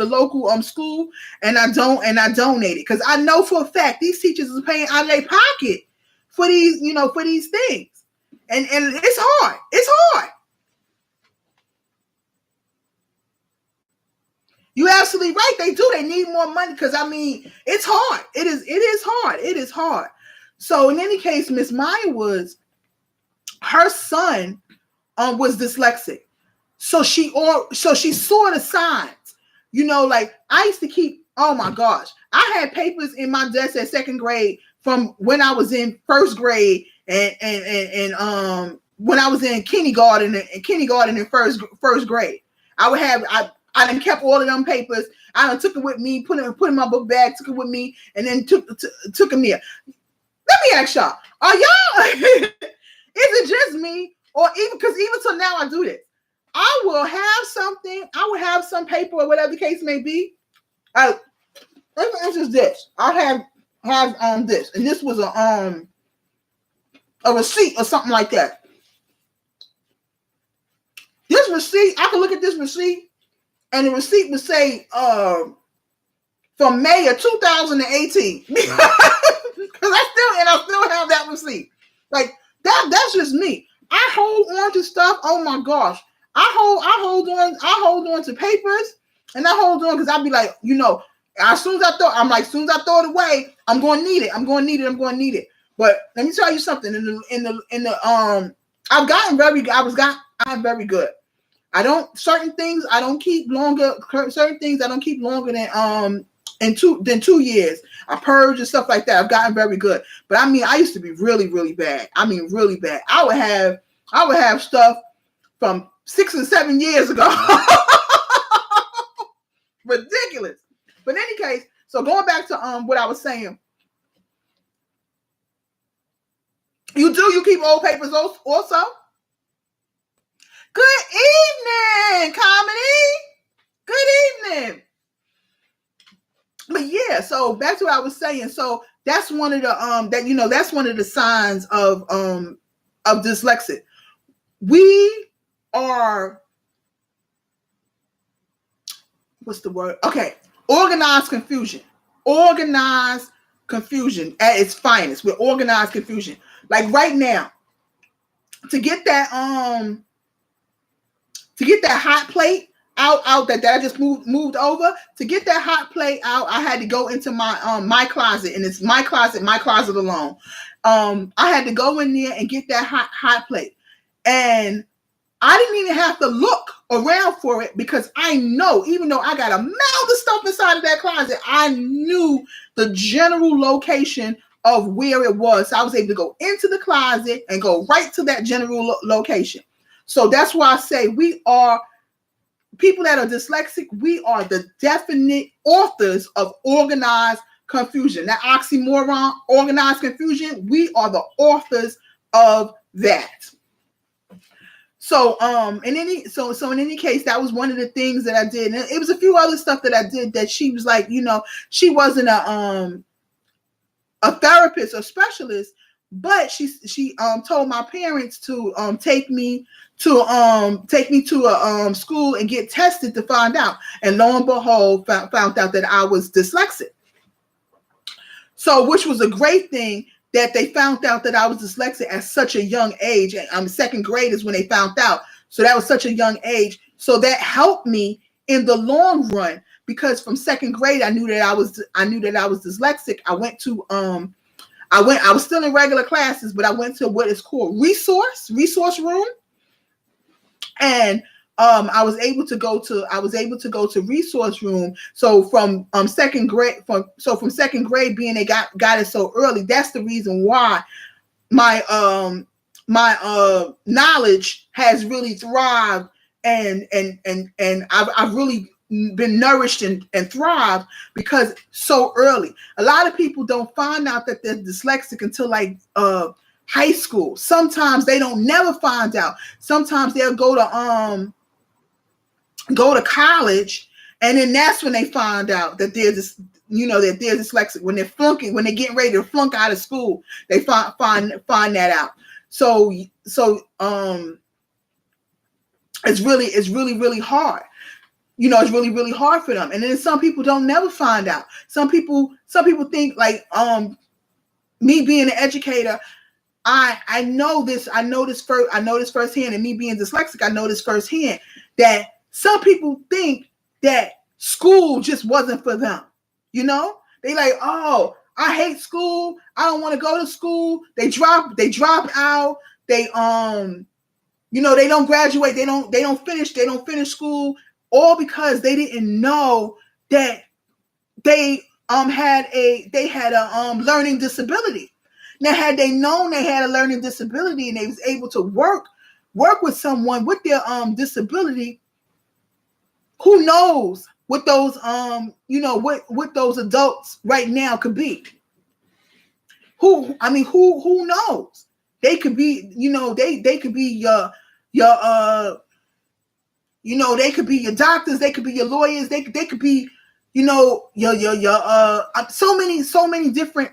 local school and I donate it, because I know for a fact these teachers are paying out of their pocket for these things, and it's hard. You're absolutely right. They do. They need more money, because it's hard. It is hard. So in any case, Miss Maya Woods, her son was dyslexic. So she saw the signs. Like I used to keep, oh my gosh, I had papers in my desk at second grade from when I was in first grade and when I was in kindergarten and first grade. I done kept all of them papers. I done took it with me, put it in my book bag, took it with me, and then took them there. Let me ask y'all, are y'all is it just me? Or even because even till now I do this. I will have something, I will have some paper or whatever the case may be. It's just this. I have this, and this was a receipt or something like that. This receipt, I can look at this receipt, and the receipt would say from May of 2018. Because I still have that receipt. Like that's just me. I hold on to stuff. Oh my gosh. I hold on to papers, and I hold on because I'll be like, as soon as I throw it away, I'm gonna need it. But let me tell you something. I'm very good. Certain things I don't keep longer. Certain things I don't keep longer than 2 years. I purge and stuff like that. I've gotten very good. But I mean, I used to be really, really bad. I mean, really bad. I would have stuff from 6 and 7 years ago. Ridiculous. But in any case, so going back to what I was saying, you keep old papers also? Good evening, Comedy. Good evening. But yeah, so back to what I was saying. So that's one of the that's one of the signs of dyslexic. We are, what's the word? Okay. Organized confusion at its finest. We're organized confusion. Like right now, to get that hot plate out that I just moved over, to get that hot plate out, I had to go into my closet, and it's my closet alone. I had to go in there and get that hot plate, and I didn't even have to look around for it because I know, even though I got a mound of stuff inside of that closet, I knew the general location of where it was. So I was able to go into the closet and go right to that general location. So that's why I say we are people that are dyslexic. We are the definite authors of organized confusion. That oxymoron, organized confusion, we are the authors of that. So in any case, that was one of the things that I did. And it was a few other stuff that I did that she was like, she wasn't a therapist or specialist, but she told my parents to take me to a school and get tested to find out. And lo and behold, found out that I was dyslexic. So which was a great thing, that they found out that I was dyslexic at such a young age. Second grade is when they found out. So that was such a young age. So that helped me in the long run, because from second grade, I knew that I was dyslexic. I was still in regular classes, but I went to what is called resource room. And I was able to go to resource room. So from second grade, from second grade, being they got it so early, that's the reason why my knowledge has really thrived, and I've really been nourished and thrived because so early. A lot of people don't find out that they're dyslexic until like high school. Sometimes they don't never find out. Sometimes they'll go to college, and then that's when they find out that they're dyslexic. When they're flunking, when they're getting ready to flunk out of school, they find that out. So it's really hard. It's really, really hard for them. And then some people don't never find out. Some people think like me being an educator, I know this firsthand, and me being dyslexic, I know this firsthand, that some people think that school just wasn't for them. They like, oh, I hate school. I don't want to go to school. They drop out. They they don't graduate. They don't finish school, all because they didn't know that they had a learning disability. Now, had they known they had a learning disability and they was able to work with someone with their disability, who knows what those what those adults right now could be? Who knows? They could be, they could be your they could be your doctors, they could be your lawyers, they could be, your so many different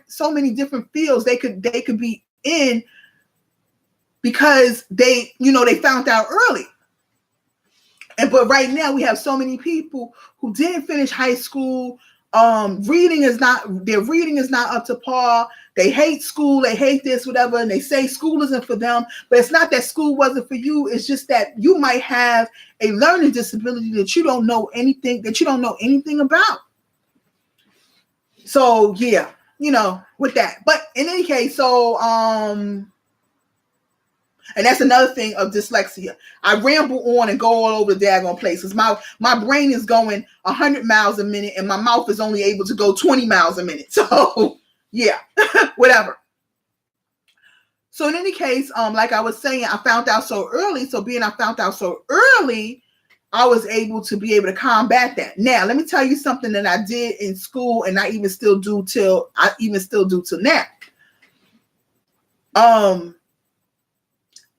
fields they could be in, because they found out early. But right now we have so many people who didn't finish high school. Their reading is not up to par. They hate school, they hate this, whatever, and they say school isn't for them. But it's not that school wasn't for you. It's just that you might have a learning disability that you don't know anything about. So yeah, with that. But in any case, so and that's another thing of dyslexia. I ramble on and go all over the daggone places. My brain is going 100 miles a minute and my mouth is only able to go 20 miles a minute. So yeah, whatever. So in any case, like I was saying, I found out so early. So being I found out so early, I was able to combat that. Now, let me tell you something that I did in school and I even still do till now.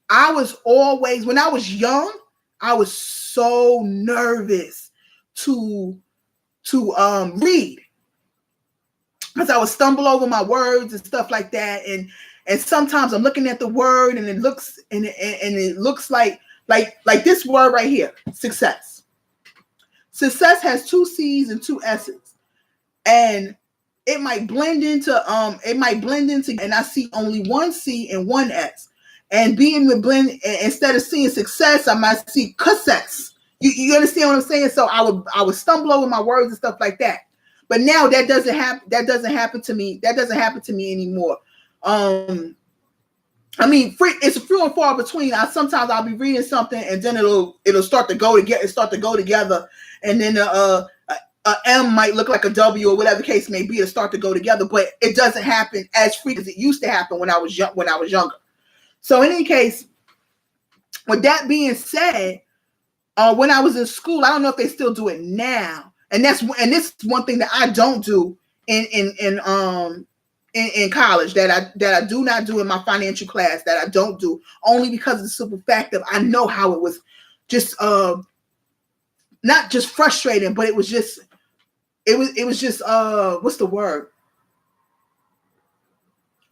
I was always, when I was young, I was so nervous to read, because I would stumble over my words and stuff like that. And sometimes I'm looking at the word and it looks like this word right here, success. Success has 2 C's and 2 S's, and it might blend into and I see only 1 C and 1 S. And being the blend, instead of seeing success, I might see success. You understand what I'm saying? So I would stumble over my words and stuff like that. But now that doesn't happen to me. That doesn't happen to me anymore. It's few and far between. Sometimes I'll be reading something and then it'll start to go together, and then a M might look like a W or whatever the case may be. It'll start to go together, but it doesn't happen as frequently as it used to happen when I was younger. So in any case, with that being said, when I was in school, I don't know if they still do it now, and this is one thing that I don't do in college, that I do not do in my financial class, that I don't do, only because of the simple fact of I know how it was just not just frustrating, but it was just what's the word?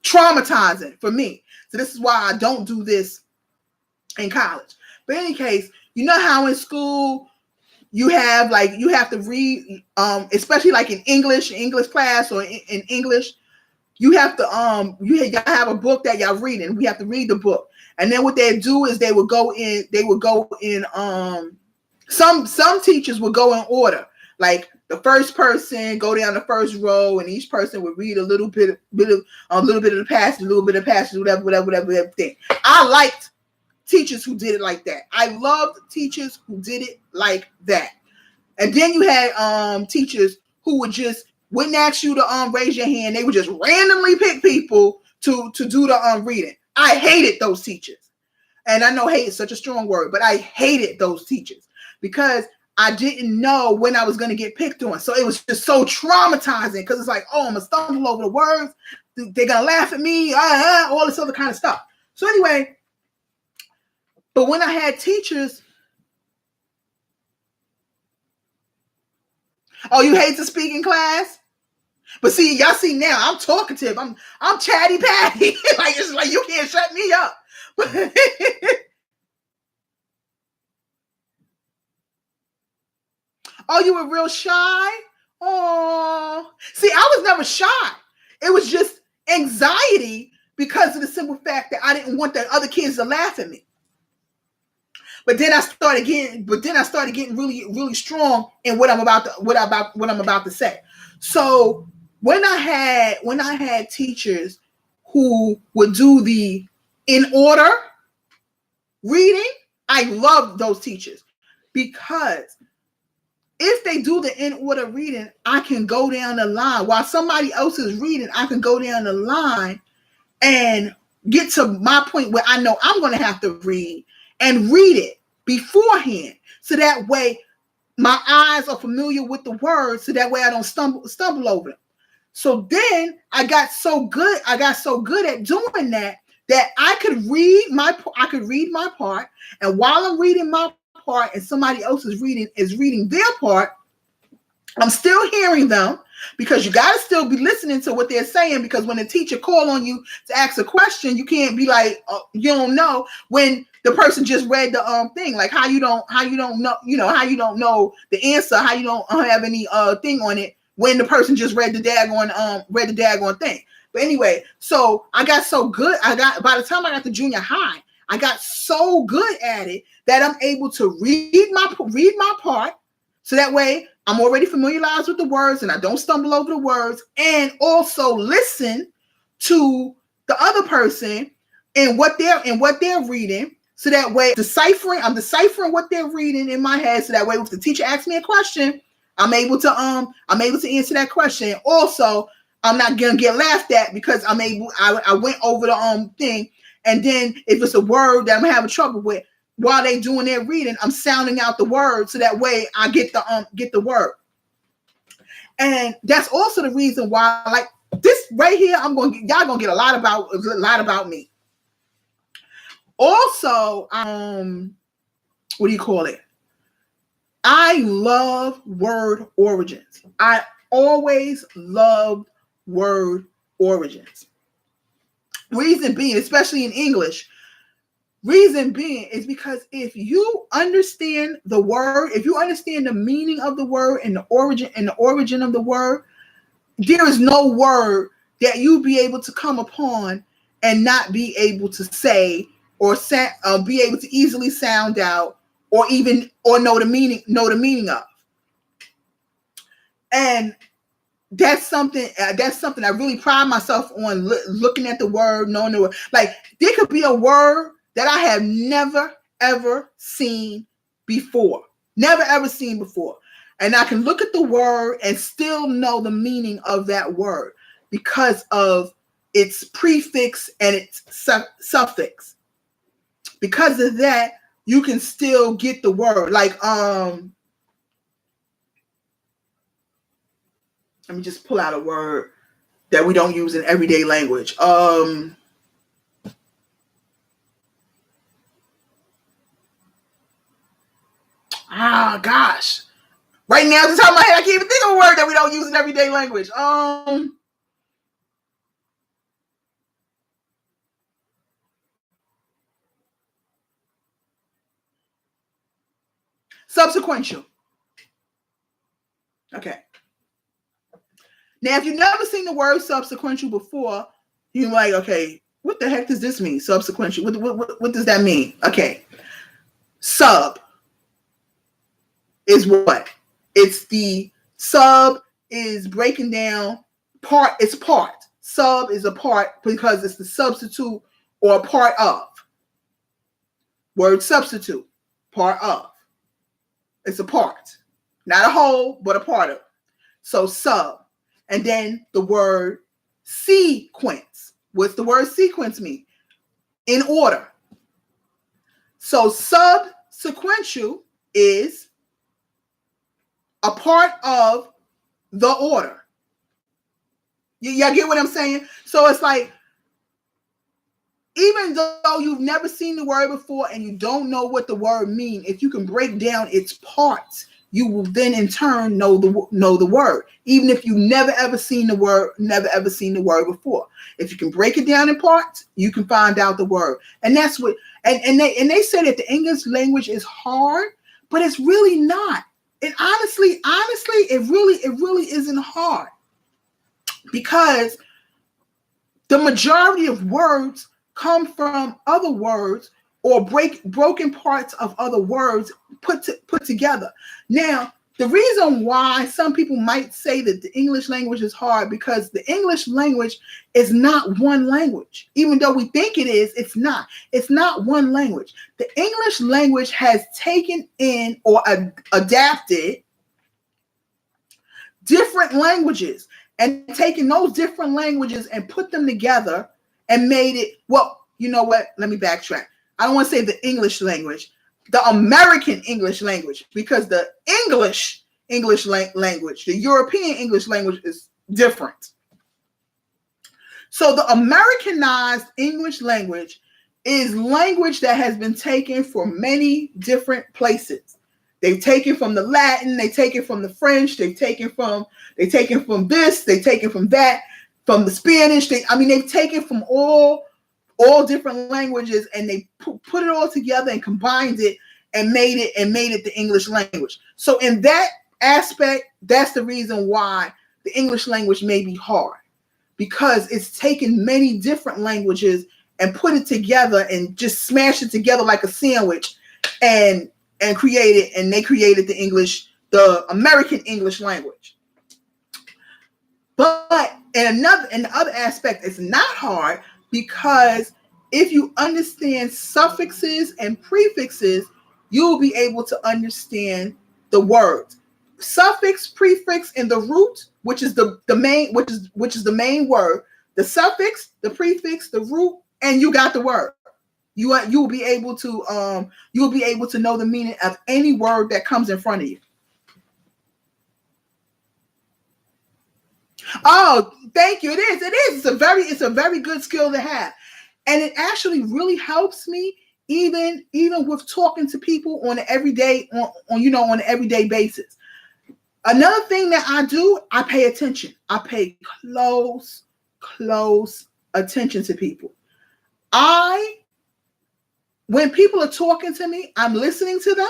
Traumatizing for me. So this is why I don't do this in college. But in any case, you know how in school you have to read, especially like in English class or in English, you have to y'all have a book that y'all reading. We have to read the book, and then what they do is they would go in. Some teachers would go in order, like the first person go down the first row, and each person would read a little bit of the passage, whatever thing. I liked teachers who did it like that. I loved teachers who did it like that. And then you had teachers who wouldn't ask you to raise your hand. They would just randomly pick people to do the reading. I hated those teachers. And I know hate is such a strong word, but I hated those teachers because I didn't know when I was going to get picked on. So it was just so traumatizing, because it's like, oh, I'm going to stumble over the words. They're going to laugh at me, all this other kind of stuff. So anyway, but when I had teachers, oh, you hate to speak in class? But see, y'all see now, I'm talkative. I'm chatty patty. Like, it's like you can't shut me up. Oh, you were real shy? Oh, see, I was never shy. It was just anxiety because of the simple fact that I didn't want the other kids to laugh at me. But then I started getting really, really strong in what I'm about to say. So when I had teachers who would do the in order reading, I loved those teachers, because if they do the in order reading, I can go down the line. While somebody else is reading, I can go down the line and get to my point where I know I'm going to have to read and read it beforehand. So that way my eyes are familiar with the words. So that way I don't stumble over them. So then I got so good at doing that I could read my part. And while I'm reading my part and somebody else is reading their part, I'm still hearing them, because you got to still be listening to what they're saying, because when the teacher call on you to ask a question, you can't be like, you don't know, when the person just read the thing. Like how you don't know, how you don't know the answer, how you don't have any thing on it when the person just read the daggone thing. But anyway, so I got so good. By the time I got to junior high, I got so good at it that I'm able to read my part. So that way I'm already familiarized with the words and I don't stumble over the words, and also listen to the other person and what they're reading. So that way I'm deciphering what they're reading in my head. So that way if the teacher asks me a question, I'm able to answer that question. Also, I'm not gonna get laughed at because I went over the thing. And then if it's a word that I'm having trouble with, while they doing their reading, I'm sounding out the word, so that way I get the word. And that's also the reason why, like this right here, y'all gonna get a lot about me. Also, what do you call it? I love word origins. I always loved word origins. Reason being, especially in English, is because if you understand the word, if you understand the meaning of the word and the origin of the word, there is no word that you'll be able to come upon and not be able to say or be able to easily sound out or know the meaning of. And that's something I really pride myself on, looking at the word, knowing the word. Like there could be a word that I have never ever seen before. And I can look at the word and still know the meaning of that word because of its prefix and its suffix. Because of that, you can still get the word. Like, let me just pull out a word that we don't use in everyday language. Gosh. Right now, at the top of my head, I can't even think of a word that we don't use in everyday language. Subsequential. Okay. Now, if you've never seen the word subsequential before, you're like, okay, what the heck does this mean? Subsequential. What does that mean? Okay. Sub is what? Sub is breaking down part. It's part. Sub is a part because it's the substitute or a part of. Word substitute. Part of. It's a part. Not a whole, but a part of. So sub. And then the word sequence. What's the word sequence mean? In order. So subsequential is a part of the order. Y'all get what I'm saying? So it's like, even though you've never seen the word before and you don't know what the word means, if you can break down its parts, you will then in turn know the word. Even if you never ever seen the word before. If you can break it down in parts, you can find out the word. And that's what and they say that the English language is hard, but it's really not. And honestly, it really isn't hard. Because the majority of words come from other words or broken parts of other words put together. Now, the reason why some people might say that the English language is hard, because the English language is not one language. Even though we think it is, it's not. It's not one language. The English language has taken in or adapted different languages and taken those different languages and put them together and made it, well, you know what? Let me backtrack. I don't want to say the English language, the American English language, because the English language, the European English language is different. So the Americanized English language is language that has been taken from many different places. They've taken from the Latin, they take it from the French, they taken from this, they taken from that, from the Spanish. They've taken from all different languages, and they put it all together and combined it and made it the English language. So in that aspect, that's the reason why the English language may be hard, because it's taken many different languages and put it together and just smashed it together like a sandwich and they created the American English language. But in the other aspect, it's not hard, because if you understand suffixes and prefixes, you'll be able to understand the words. Suffix, prefix, and the root, which is the main, which is the main word. The suffix, the prefix, the root, and you got the word. You'll be able to know the meaning of any word that comes in front of you. Oh, thank you. It is. It's a very good skill to have, and it actually really helps me even with talking to people on an everyday basis. Another thing that I do, I pay attention. I pay close attention to people. When people are talking to me, I'm listening to them.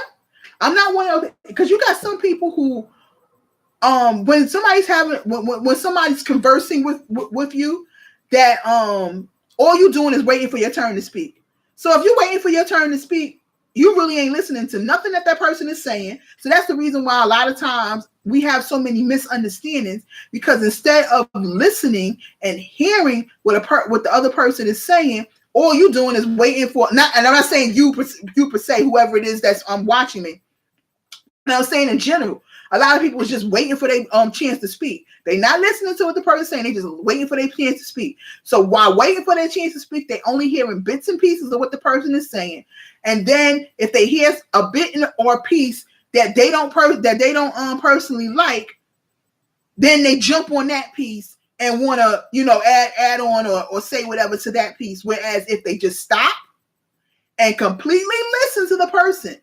I'm not one of, because you got some people who, when somebody's conversing with you, that all you're doing is waiting for your turn to speak. So if you're waiting for your turn to speak, you really ain't listening to nothing that person is saying. So that's the reason why a lot of times we have so many misunderstandings, because instead of listening and hearing what the other person is saying, all you're doing is waiting for, and I'm not saying you per se, whoever it is that's watching me. And I'm saying in general, a lot of people is just waiting for their chance to speak. They're not listening to what the person's saying. They're just waiting for their chance to speak. So while waiting for their chance to speak, they only hearing bits and pieces of what the person is saying. And then if they hear a bit or a piece that they don't personally like, then they jump on that piece and want to, add on or say whatever to that piece. Whereas if they just stop and completely listen to the person,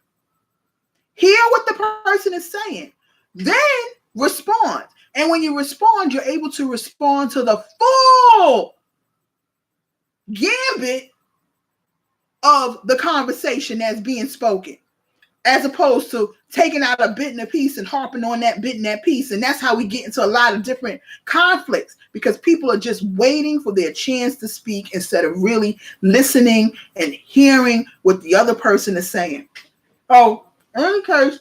hear what the person is saying, then respond. And when you respond, you're able to respond to the full gambit of the conversation that's being spoken, as opposed to taking out a bit and a piece and harping on that bit and that piece. And that's how we get into a lot of different conflicts, because people are just waiting for their chance to speak instead of really listening and hearing what the other person is saying. Oh, in any case,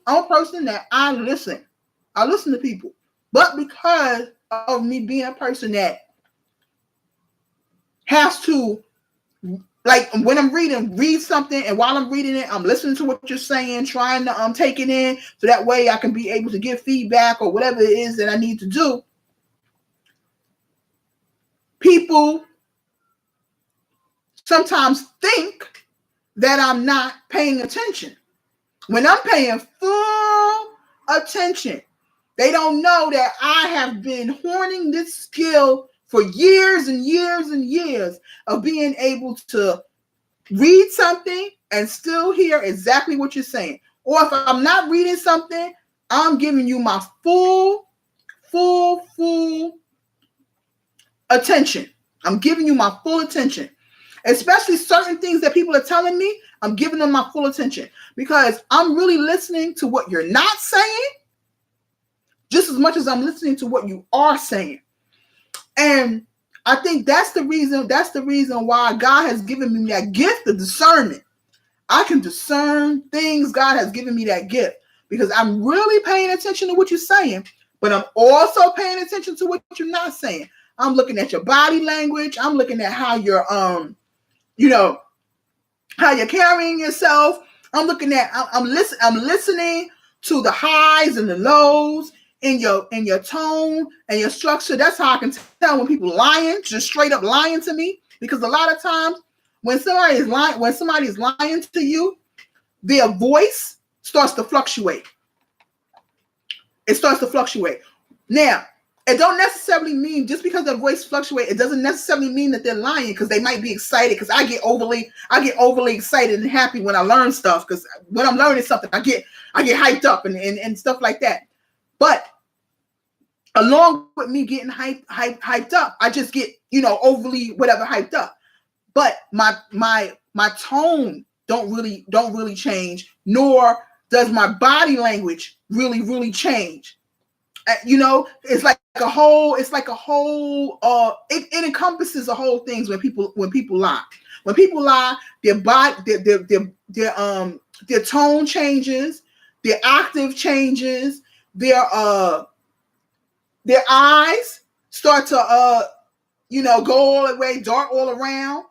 I'm a person that I listen to people, but because of me being a person that has to, like, when I'm read something, and while I'm reading it, I'm listening to what you're saying, trying to take it in, so that way I can be able to give feedback or whatever it is that I need to do. People sometimes think that I'm not paying attention, when I'm paying full attention. They don't know that I have been honing this skill for years and years and years of being able to read something and still hear exactly what you're saying. Or if I'm not reading something, I'm giving you my full attention. I'm giving you my full attention. Especially certain things that people are telling me, I'm giving them my full attention, because I'm really listening to what you're not saying just as much as I'm listening to what you are saying. And I think that's the reason why God has given me that gift of discernment. I can discern things. God has given me that gift because I'm really paying attention to what you're saying, but I'm also paying attention to what you're not saying. I'm looking at your body language. I'm looking at how you're, how you're carrying yourself. I'm listening to the highs and the lows in your tone and your structure. That's how I can tell when people lying, just straight up lying to me. Because a lot of times when somebody is lying to you, their voice starts to fluctuate. It starts to fluctuate. Now, it don't necessarily mean just because their voice fluctuates, it doesn't necessarily mean that they're lying, because they might be excited. Because I get overly excited and happy when I learn stuff. Because when I'm learning something, I get hyped up and stuff like that. But along with me getting hyped up, I just get, overly whatever hyped up. But my tone don't really change, nor does my body language really change. It's like a whole. It encompasses the whole things when people lie. When people lie, their tone changes, their octave changes, their eyes start to go all the way dark all around.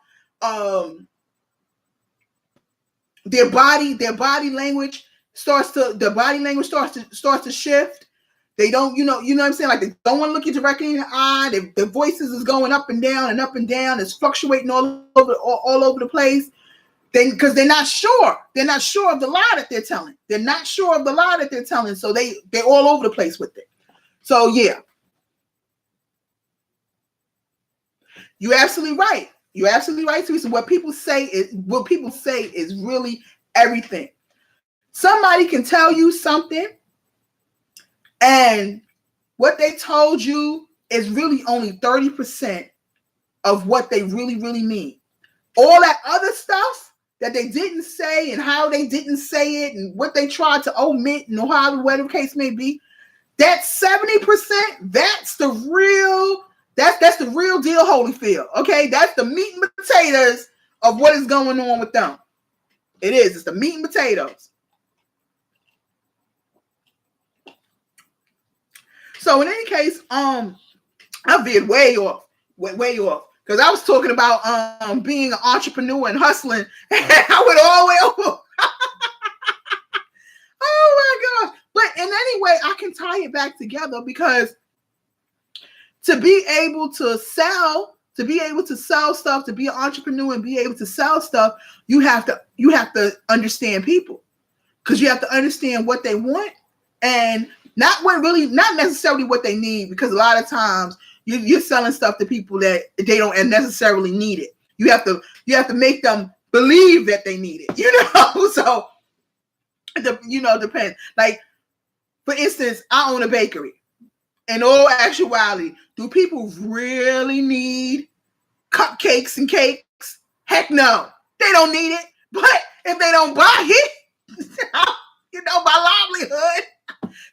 Their body language starts to shift. They don't, you know what I'm saying? Like, they don't want to look you directly in the eye. Their voices is going up and down and up and down. It's fluctuating all over the place. Because they're not sure. They're not sure of the lie that they're telling. So they're all over the place with it. So yeah. You're absolutely right. Teresa. What people say is really everything. Somebody can tell you something, and what they told you is really only 30% of what they really mean. All that other stuff that they didn't say and how they didn't say it and what they tried to omit and whatever the case may be, that 70%, that's the real deal, Holyfield. Okay, that's the meat and potatoes of what is going on with them. It is. It's the meat and potatoes. So in any case, I veered way off, because I was talking about being an entrepreneur and hustling. I went all the way over. Oh my gosh! But in any way, I can tie it back together, because to be able to sell stuff, to be an entrepreneur and be able to sell stuff, you have to understand people, because you have to understand what they want and not necessarily what they need, because a lot of times you're selling stuff to people that they don't necessarily need it. You have to make them believe that they need it, So depends. Like, for instance, I own a bakery. In all actuality, do people really need cupcakes and cakes? Heck no, they don't need it. But if they don't buy it, my livelihood,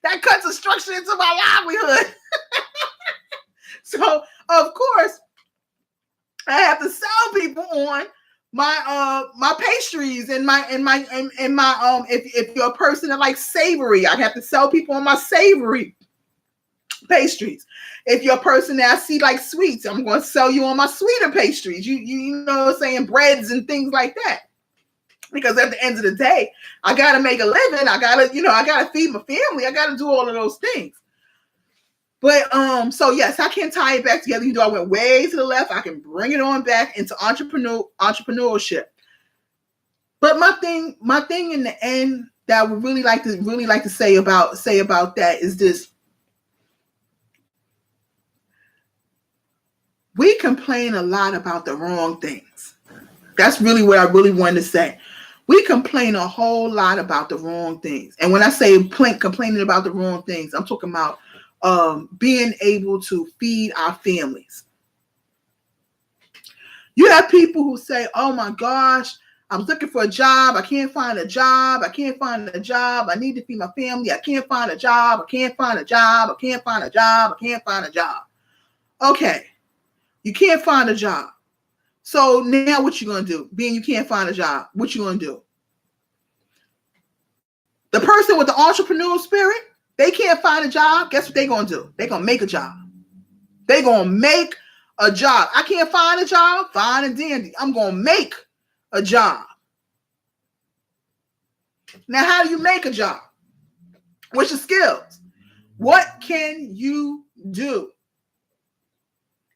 that cuts a structure into my livelihood. So of course, I have to sell people on my pastries and my if you're a person that likes savory, I have to sell people on my savory pastries. If you're a person that I see like sweets, I'm going to sell you on my sweeter pastries. You know what I'm saying, breads and things like that. Because at the end of the day, I got to make a living. I got to feed my family. I got to do all of those things. But so yes, I can tie it back together. I went way to the left. I can bring it on back into entrepreneurship. But my thing in the end that I would really like to say about that is this. We complain a lot about the wrong things. That's really what I really wanted to say. We complain a whole lot about the wrong things. And when I say complaining about the wrong things, I'm talking about being able to feed our families. You have people who say, oh my gosh, I'm looking for a job. I can't find a job. I need to feed my family. I can't find a job. Okay. You can't find a job. So now what you going to do? Being you can't find a job, what you going to do? The person with the entrepreneurial spirit, they can't find a job. Guess what they're going to do? They're going to make a job. They're going to make a job. I can't find a job. Fine and dandy. I'm going to make a job. Now, how do you make a job? What's your skills? What can you do?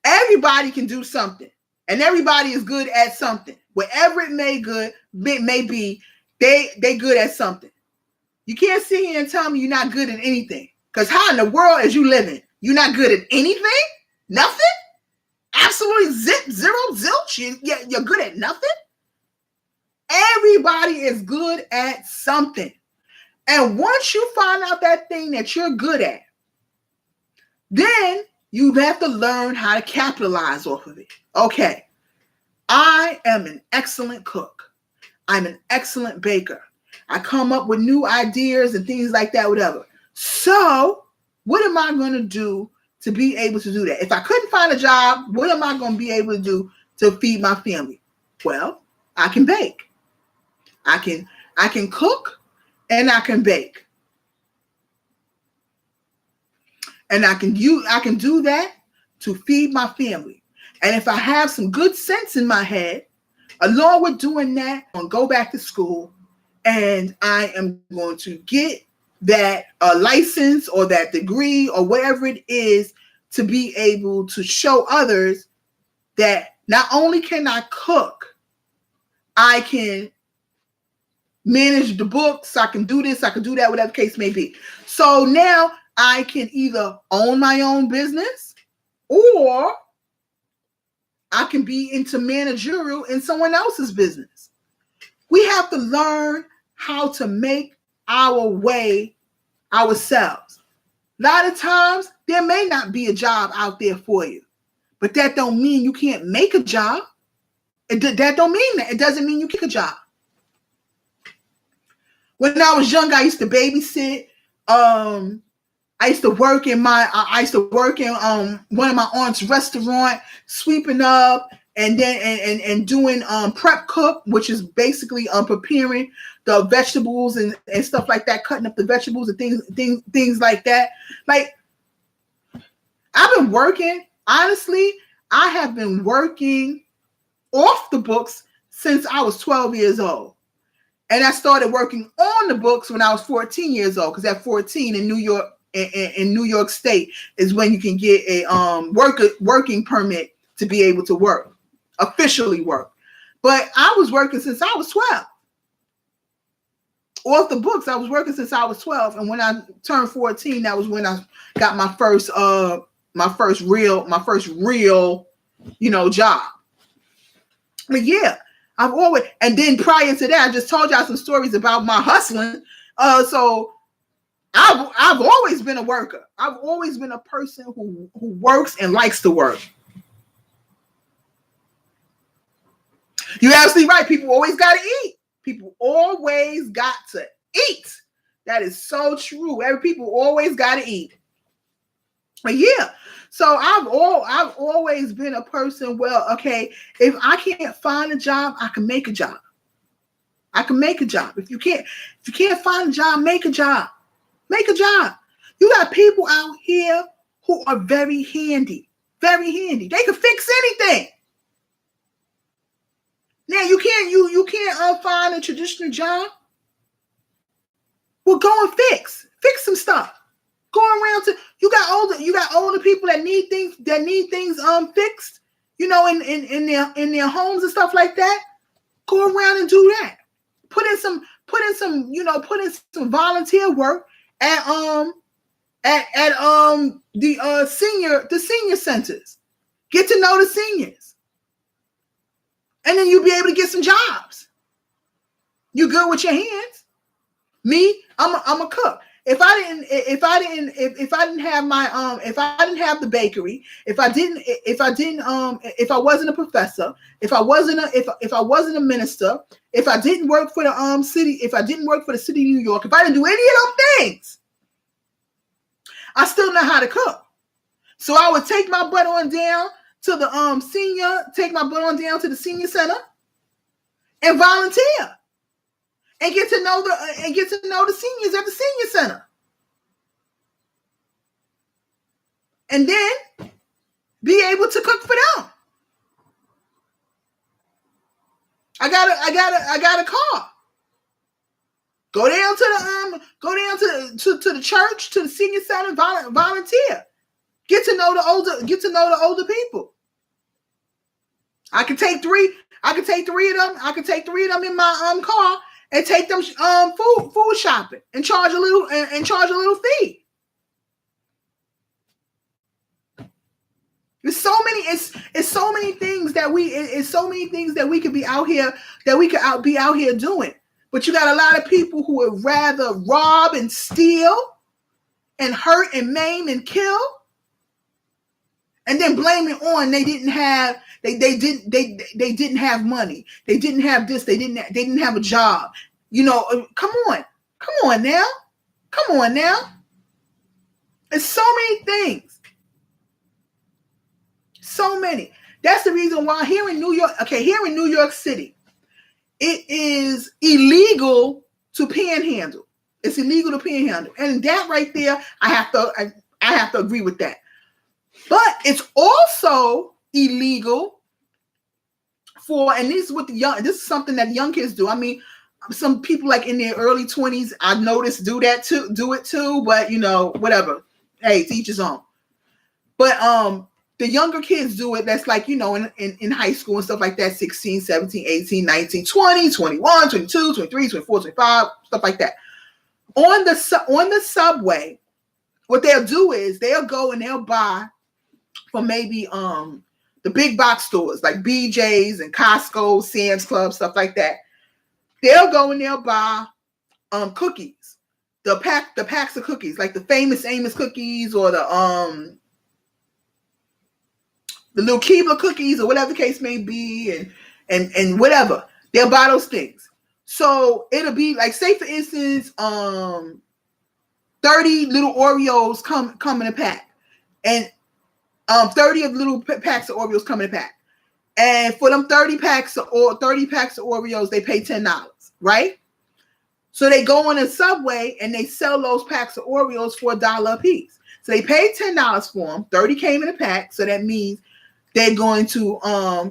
Everybody can do something, and everybody is good at something. Whatever it may be, they good at something. You can't sit here and tell me you're not good at anything. Because how in the world is you living? You're not good at anything? Nothing? Absolutely zero, zilch. You're good at nothing? Everybody is good at something. And once you find out that thing that you're good at, then you have to learn how to capitalize off of it. Okay, I am an excellent cook. I'm an excellent baker. I come up with new ideas and things like that, whatever. So what am I going to do to be able to do that? If I couldn't find a job, what am I going to be able to do to feed my family? Well, I can bake. I can cook and I can bake. And I can do that to feed my family. And if I have some good sense in my head, along with doing that, I'm going to go back to school and I am going to get that license or that degree or whatever it is to be able to show others that not only can I cook, I can manage the books, I can do this, I can do that, whatever the case may be. So now I can either own my own business or I can be into managerial in someone else's business. We have to learn how to make our way ourselves. A lot of times there may not be a job out there for you, but that don't mean you can't make a job. That don't mean that. It doesn't mean you can't make a job. When I was young, I used to babysit. I used to work in one of my aunt's restaurant, sweeping up and then and doing prep cook, which is basically preparing the vegetables and stuff like that, cutting up the vegetables and things like that. Like, I've been working, honestly, I have been working off the books since I was 12 years old. And I started working on the books when I was 14 years old, because at 14 in New York State is when you can get a working permit to be able to work, officially work. But I was working since I was 12. Off the books, I was working since I was 12. And when I turned 14, that was when I got my first real, job. But yeah, I've always, and then prior to that, I just told y'all some stories about my hustling. So I've always been a worker. I've always been a person who works and likes to work. You're absolutely right. People always got to eat. People always got to eat. That is so true. People always got to eat. But yeah, so I've always been a person. Well, okay, if I can't find a job, I can make a job. I can make a job. If you can't find a job, make a job. Make a job. You got people out here who are very handy. Very handy. They can fix anything. Now you can't find a traditional job. Well, go and fix some stuff. Go around to you got older people that need things fixed, in their homes and stuff like that. Go around and do that. Put in some volunteer work at the senior centers. Get to know the seniors. And then you'll be able to get some jobs. You good with your hands? Me, I'm a cook. If I didn't have the bakery, if I wasn't a professor, if I wasn't a minister, if I didn't work for the city, if I didn't work for the city of New York, if I didn't do any of those things, I still know how to cook. So I would take my butt on down to the senior center and volunteer. And get to know the seniors at the senior center. And then be able to cook for them. I got a car. Go down to the church, to the senior center, volunteer. Get to know the older people. I can take three of them. I can take three of them in my car and take them food shopping and charge a little fee. It's so many things that we could be out here doing. But you got a lot of people who would rather rob and steal and hurt and maim and kill, and then blame it on they didn't have money. They didn't have this. They didn't have a job. Come on now. It's so many things. So many. That's the reason why here in New York City, it is illegal to panhandle. It's illegal to panhandle. And that right there, I have to agree with that. But it's also illegal for, and this is something that young kids do. I mean, some people like in their early 20s, I've noticed do it too, but whatever. Hey, to each his own. But the younger kids do it. That's like, in high school and stuff like that, 16, 17, 18, 19, 20, 21, 22, 23, 24, 25, stuff like that. On the subway, what they'll do is they'll go and they'll buy from maybe the big box stores like BJ's and Costco, Sam's Club, stuff like that. They'll go and they'll buy cookies, the packs of cookies, like the famous Amos cookies or the little Keebler cookies or whatever the case may be, and whatever. They'll buy those things. So it'll be like, say for instance, 30 little Oreos come in a pack, and 30 of little packs of Oreos come in a pack. And for them 30 packs of Oreos, they pay $10, right? So they go on a Subway and they sell those packs of Oreos for $1 a piece. So they paid $10 for them. 30 came in a pack. So that means they're going to,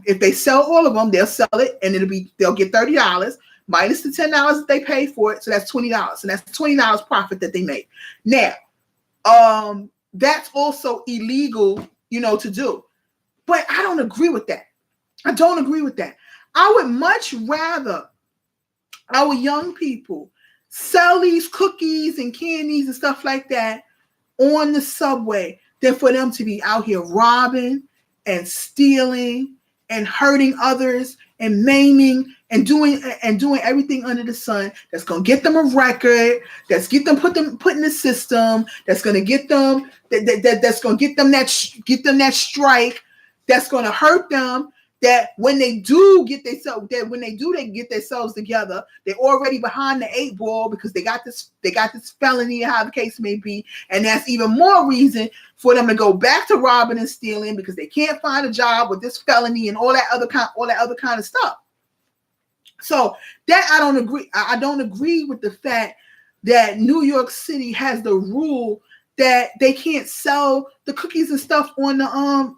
if they sell all of them, they'll sell it and they'll get $30 minus the $10 that they pay for it. So that's $20. And that's $20 profit that they make. Now, that's also illegal, to do. But I don't agree with that. I would much rather our young people sell these cookies and candies and stuff like that on the subway than for them to be out here robbing and stealing and hurting others and maiming and doing everything under the sun that's going to get them a record, that's put in the system, that's going to get them that's going to get them that strike, that's going to hurt them. That when they get themselves together, they're already behind the 8 ball because they got this felony, how the case may be, and that's even more reason for them to go back to robbing and stealing because they can't find a job with this felony and all that other kind of stuff. So that I don't agree. I don't agree with the fact that New York City has the rule that they can't sell the cookies and stuff on the on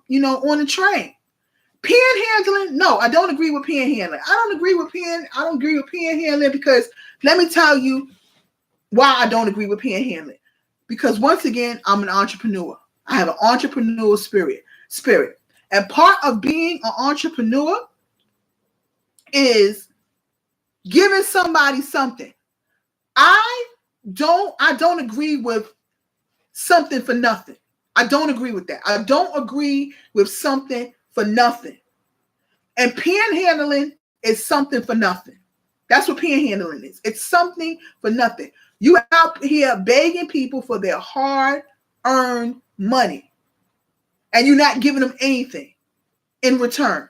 the train. Panhandling? No, I don't agree with panhandling. I don't agree with panhandling because let me tell you why I don't agree with panhandling. Because once again, I'm an entrepreneur. I have an entrepreneurial spirit. And part of being an entrepreneur is giving somebody something. I don't agree with something for nothing. I don't agree with that. I don't agree with something for nothing. And panhandling is something for nothing. That's what panhandling is. It's something for nothing. You out here begging people for their hard-earned money, and you're not giving them anything in return.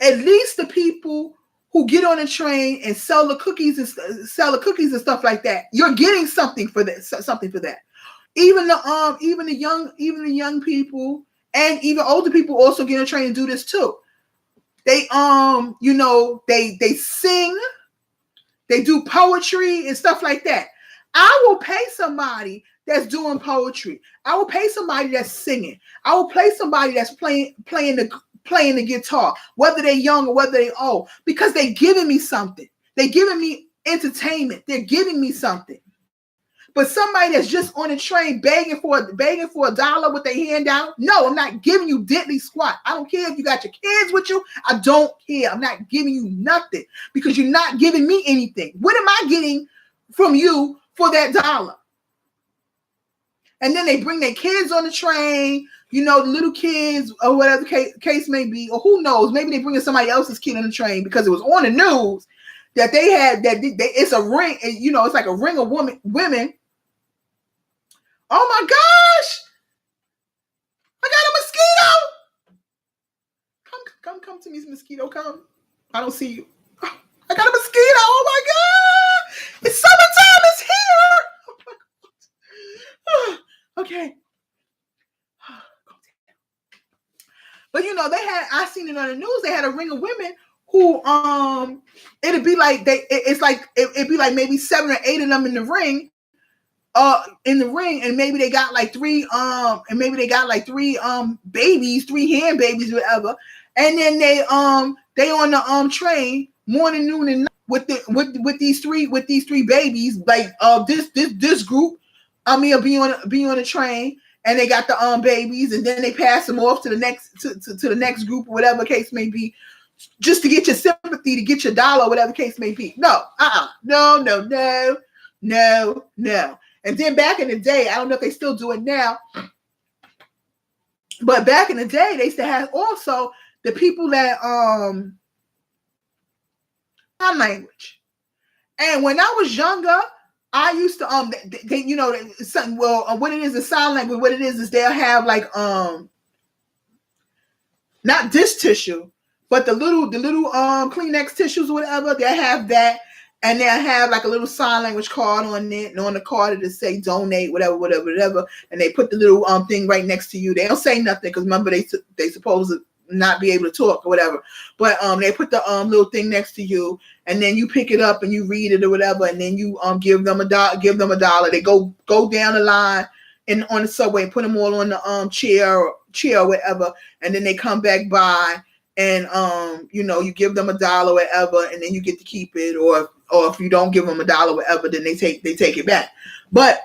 At least the people who get on a train and sell the cookies and stuff like that, you're getting something for that. Even the young people and even older people also get on a train and do this too. They they sing, they do poetry and stuff like that. I will pay somebody that's doing poetry. I will pay somebody that's singing. I will pay somebody that's playing the guitar, whether they're young or whether they're old, because they're giving me something. They're giving me entertainment. They're giving me something. But somebody that's just on a train begging for $1 with their hand out, no, I'm not giving you diddly squat. I don't care if you got your kids with you. I don't care. I'm not giving you nothing because you're not giving me anything. What am I getting from you for that $1? And then they bring their kids on the train, you know, the little kids or whatever the case may be, or who knows, maybe they bring somebody else's kid on the train because it was on the news that they had it's a ring, you know, it's like a ring of women. Oh my gosh! I got a mosquito! Come to me, mosquito, come. I don't see you. Oh, I got a mosquito! Oh my God! It's summertime, it's here! Oh, okay. But you know, I seen it on the news, they had a ring of women who it'd be like it'd be like maybe 7 or 8 of them in the ring. And maybe they got like three babies, 3 hand babies, whatever. And then they on the train morning, noon, and night with these three babies. Like this group, will be on a train, and they got the babies, and then they pass them off to the next group, or whatever case may be, just to get your sympathy, to get your $1, whatever case may be. No, no. And then back in the day, I don't know if they still do it now, but back in the day, they used to have also the people that sign language. And when I was younger, I used to something. Well, what it is, the sign language. What it is they'll have like not dish tissue, but the little Kleenex tissues or whatever. They'll have that. And they'll have like a little sign language card on it, and on the card it'll say donate, whatever. And they put the little thing right next to you. They don't say nothing because remember they supposed to not be able to talk or whatever. But they put the little thing next to you, and then you pick it up and you read it or whatever, and then you give them $1. They go down the line and on the subway and put them all on the chair or whatever, and then they come back by. And you give them $1 or whatever, and then you get to keep it, or if you don't give them $1 or whatever, then they take it back. But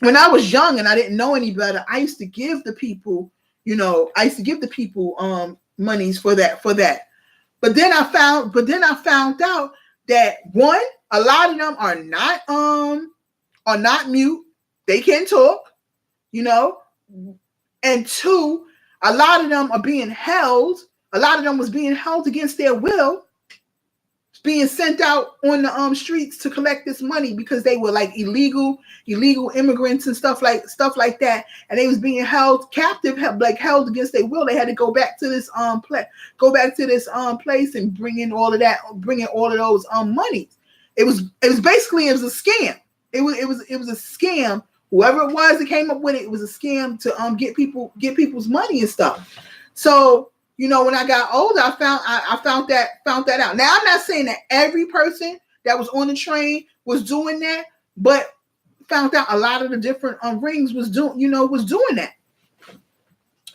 when I was young and I didn't know any better, I used to give the people, monies for that. But then I found out that one, a lot of them are not mute. They can talk, and two, a lot of them are being held. A lot of them was being held against their will, being sent out on the streets to collect this money because they were like illegal immigrants and stuff like that, and they was being held captive, held against their will. They had to go back to this place and bring in all of those monies. It was a scam. It was a scam. Whoever it was that came up with it, it was a scam to get people's money and stuff. So. When I got older, I found that out. Now, I'm not saying that every person that was on the train was doing that, but found out a lot of the different rings was doing that.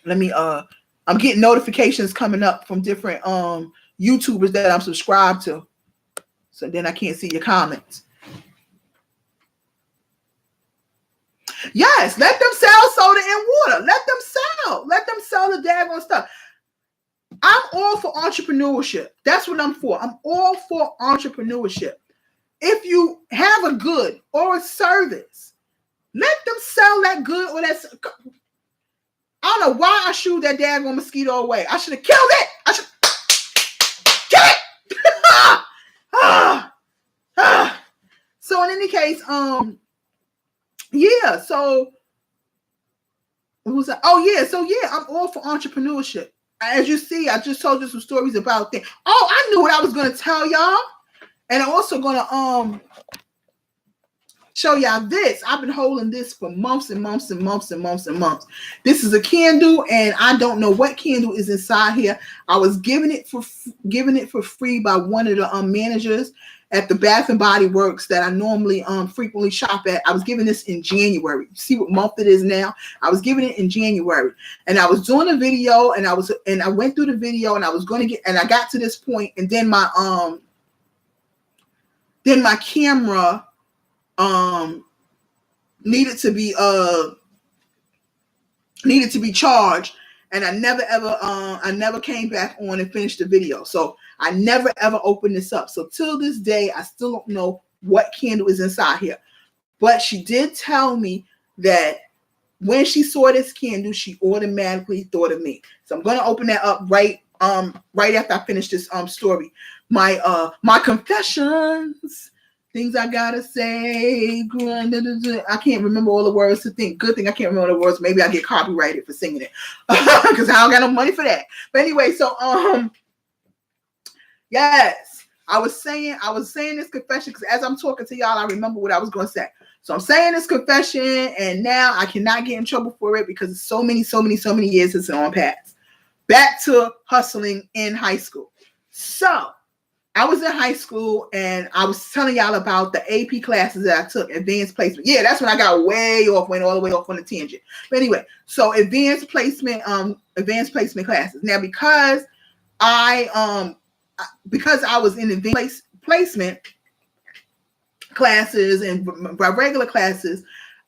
Let me I'm getting notifications coming up from different YouTubers that I'm subscribed to. So then I can't see your comments. Yes, let them sell soda and water. Let them sell the daggone stuff. I'm all for entrepreneurship. That's what I'm for. I'm all for entrepreneurship. If you have a good or a service, let them sell that good or that. I don't know why I shooed that daggone mosquito away. I should have killed it. I should kill it. So in any case, yeah. So what was that? Oh yeah. So yeah, I'm all for entrepreneurship. As you see, I just told you some stories about things. Oh, I knew what I was going to tell y'all. And I'm also going to show y'all this. I've been holding this for months and months and months and months and months. This is a candle, and I don't know what candle is inside here. I was giving it for free by one of the managers at the Bath and Body Works that I normally frequently shop at. I was giving this in January. See what month it is now? I was giving it in January, and I was doing a video, and I went through the video, and I was going to get, and I got to this point, and then then my camera needed to be charged, and I never came back on and finished the video. So I never ever opened this up. So till this day, I still don't know what candle is inside here. But she did tell me that when she saw this candle, she automatically thought of me. So I'm gonna open that up right after I finish this story. My confessions, things I gotta say. I can't remember all the words to think. Good thing I can't remember the words. Maybe I get copyrighted for singing it because I don't got no money for that. But anyway, so yes, I was saying this confession because as I'm talking to y'all, I remember what I was gonna say. So I'm saying this confession, and now I cannot get in trouble for it because it's so many years since it's on past. Back to hustling in high school. So I was in high school, and I was telling y'all about the AP classes that I took, advanced placement. Yeah, that's when I got went all the way off on the tangent. But anyway, so advanced placement classes. Now, because I was in advanced placement classes and by regular classes,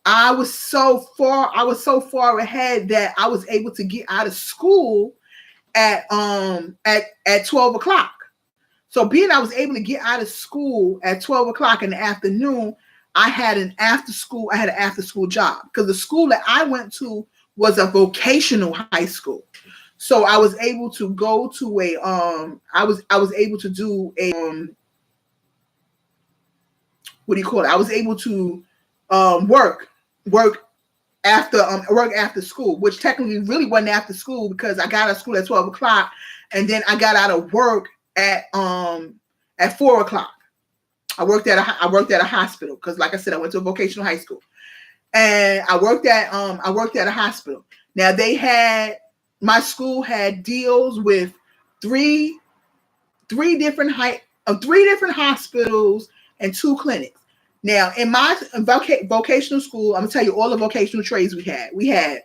I was so far ahead that I was able to get out of school at 12 o'clock. So being I was able to get out of school at 12 o'clock in the afternoon, I had an after school job because the school that I went to was a vocational high school. So I was able to go to I was able to do a what do you call it? I was able to work after school, which technically really wasn't after school because I got out of school at 12 o'clock and then I got out of work at 4 o'clock. I worked at a hospital because, like I said, I went to a vocational high school, and I worked at a hospital. Now my school had deals with three different hospitals and 2 clinics. Now, in my vocational school, I'm gonna tell you all the vocational trades we had. We had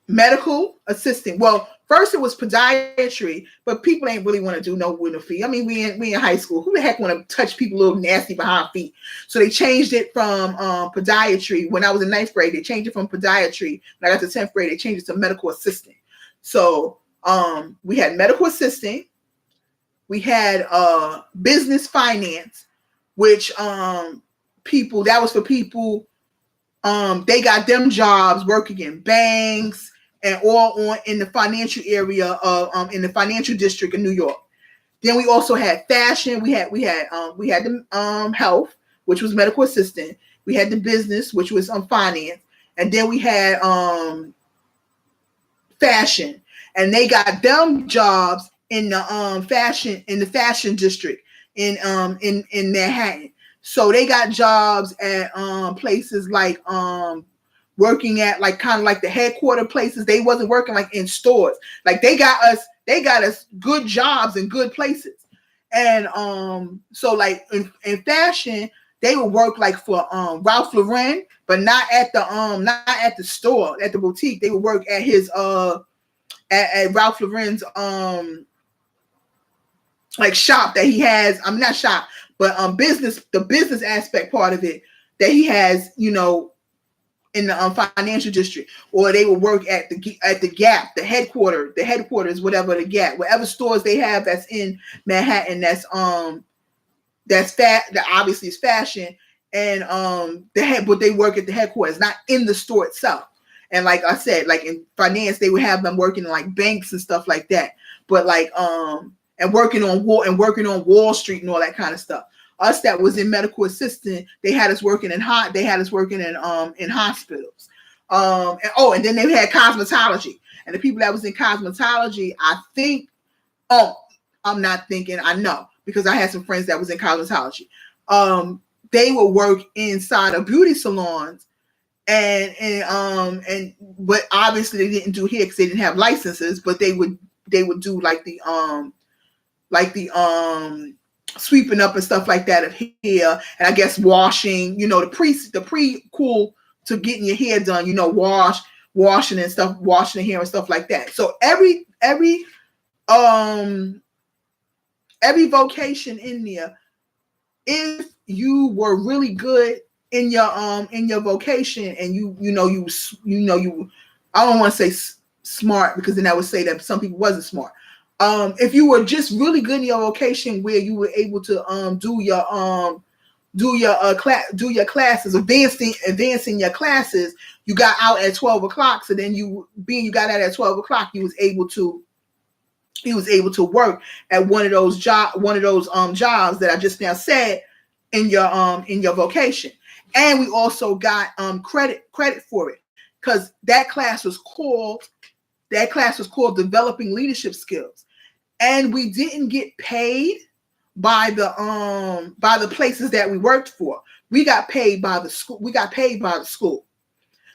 medical assistant. Well, first it was podiatry, but people ain't really want to do no window feet. I mean, we in high school. Who the heck want to touch people little nasty behind feet? So they changed it from podiatry. When I was in 9th grade, they changed it from podiatry. When I got to 10th grade, they changed it to medical assistant. So we had medical assistant. We had business finance, which people, that was for people, they got them jobs working in banks and all in the financial area of in the financial district of New York. Then we also had fashion. We had the health, which was medical assistant. We had the business, which was finance, and then we had fashion, and they got them jobs in the fashion district in Manhattan. So they got jobs at places like working at like kind of like the headquarter places. They wasn't working like in stores. Like they got us good jobs in good places. And so like in fashion, they would work like for Ralph Lauren, but not at the store, at the boutique. They would work at his at Ralph Lauren's like shop that he has. I'm not shop, but the business aspect part of it that he has, you know, in the financial district. Or they will work at the Gap, the headquarters, whatever the Gap, whatever stores they have that's in Manhattan. That obviously is fashion, and but they work at the headquarters, not in the store itself. And like I said, like in finance, they would have them working in like banks and stuff like that. But like and working on Wall Street and all that kind of stuff. Us that was in medical assistant, they had us working in hospitals. And then they had cosmetology. And the people that was in cosmetology, I know because I had some friends that was in cosmetology. They would work inside of beauty salons, and but obviously they didn't do hair because they didn't have licenses, but they would do like the sweeping up and stuff like that of hair, and I guess washing, you know, the pre-cool to getting your hair done, you know, washing and stuff, washing the hair and stuff like that. So every every vocation in there, if you were really good in your vocation, and you I don't want to say smart, because then I would say that some people wasn't smart. If you were just really good in your vocation, where you were able to do your classes, advancing your classes, you got out at 12 o'clock. So then you got out at 12 o'clock, you was able to work at one of those jobs that I just now said in your vocation. And we also got credit for it, because that class was called Developing Leadership Skills. And we didn't get paid by the places that we worked for. We got paid by the school.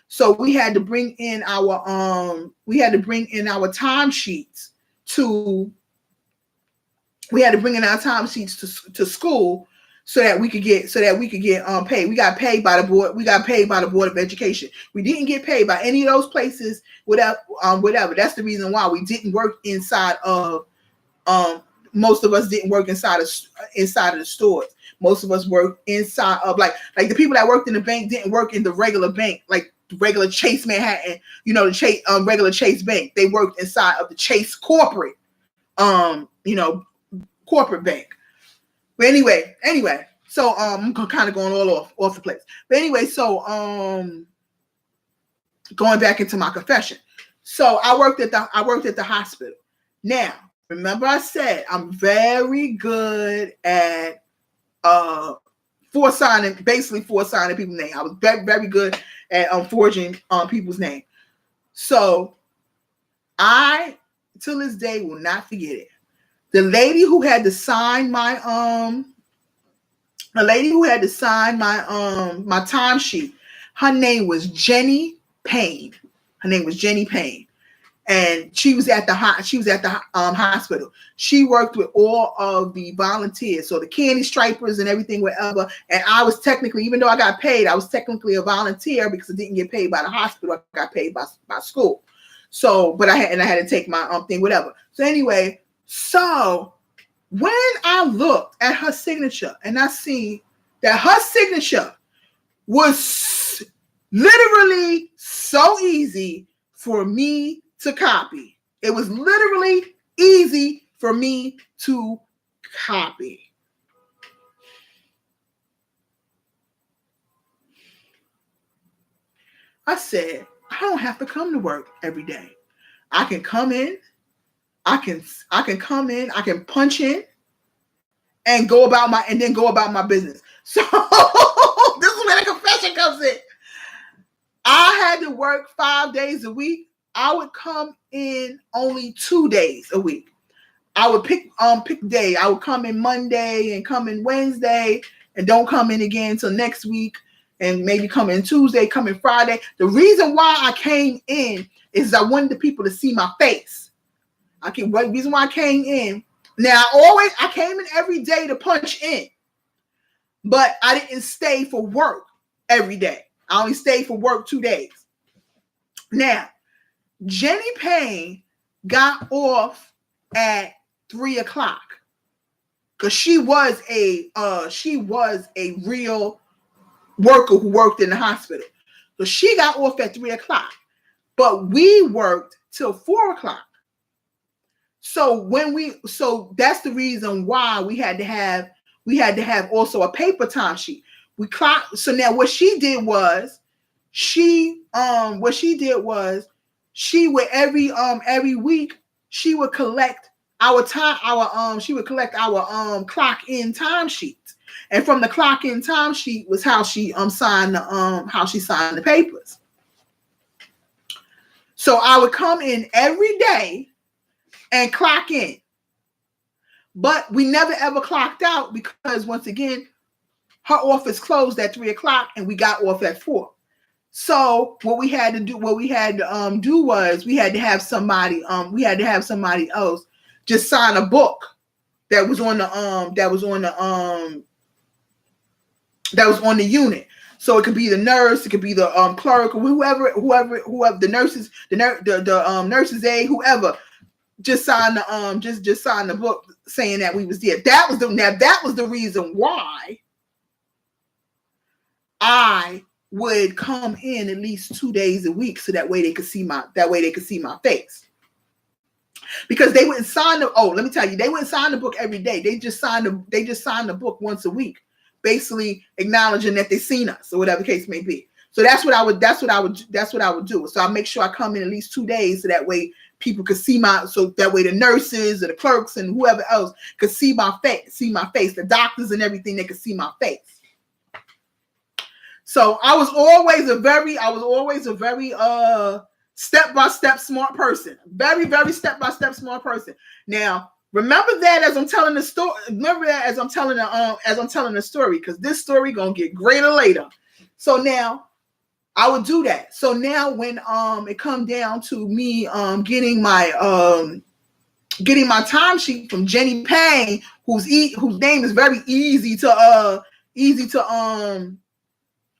So we had to bring in our timesheets to school, so that we could get paid. We got paid by the board. We got paid by the Board of Education. We didn't get paid by any of those places. Whatever. That's the reason why we didn't work inside of. Most of us didn't work inside of the stores. Most of us worked inside of like the people that worked in the bank didn't work in the regular bank, like the regular Chase Manhattan, the Chase regular Chase Bank. They worked inside of the Chase corporate, corporate bank. But anyway, so I'm kind of going all off the place. But anyway, so going back into my confession. So I worked at the hospital. Now, remember I said I'm very good at forsigning people's name. I was very, very good at forging people's name. So I, till this day, will not forget it. The lady who had to sign my my timesheet, her name was Jenny Payne. And she was at the hospital. She worked with all of the volunteers, so the candy stripers and everything, whatever. And I was technically, even though I got paid, I was technically a volunteer, because I didn't get paid by the hospital. I got paid by school. So, but I had to take my thing, whatever. So anyway, so when I looked at her signature and I see that her signature was literally so easy for me to copy. It was literally easy for me to copy. I said, I don't have to come to work every day. I can come in, I can punch in and go about my business. So this is where the confession comes in. I had to work 5 days a week. I would come in only 2 days a week. I would pick day. I would come in Monday and come in Wednesday and don't come in again until next week, and maybe come in Tuesday, come in Friday. The reason why I came in is I wanted the people to see my face. The reason why I came in. Now I came in every day to punch in, but I didn't stay for work every day. I only stayed for work 2 days. Now, Jenny Payne got off at 3 o'clock because she was a real worker who worked in the hospital. So she got off at 3 o'clock, but we worked till 4 o'clock. So that's the reason why we had to have also a paper timesheet. We clocked. So now what she did was she would every week she would collect our clock in timesheets. And from the clock in timesheet was how she signed the papers. So I would come in every day and clock in. But we never ever clocked out, because once again, her office closed at 3 o'clock and we got off at 4. So what we had to do was we had to have somebody else just sign a book that was on the unit. So it could be the nurse, it could be the clerk, or whoever the nurses, the nurse's aide, whoever. just sign the just sign the book saying that we was there. That was the reason why I would come in at least 2 days a week, so that way they could see my face. Because they wouldn't sign let me tell you, they wouldn't sign the book every day. They just signed the book once a week, basically acknowledging that they seen us or whatever the case may be. So that's what I would do. So I make sure I come in at least 2 days, so that way people could see so that way the nurses or the clerks and whoever else could see my face, the doctors and everything, they could see my face. So I was always a very step-by-step smart person. Very, very step-by-step smart person. Now, remember that as I'm telling the story. Remember that as I'm telling the story, because this story gonna get greater later. So now I would do that. So now when it come down to me getting my timesheet from Jenny Payne, whose name is very easy to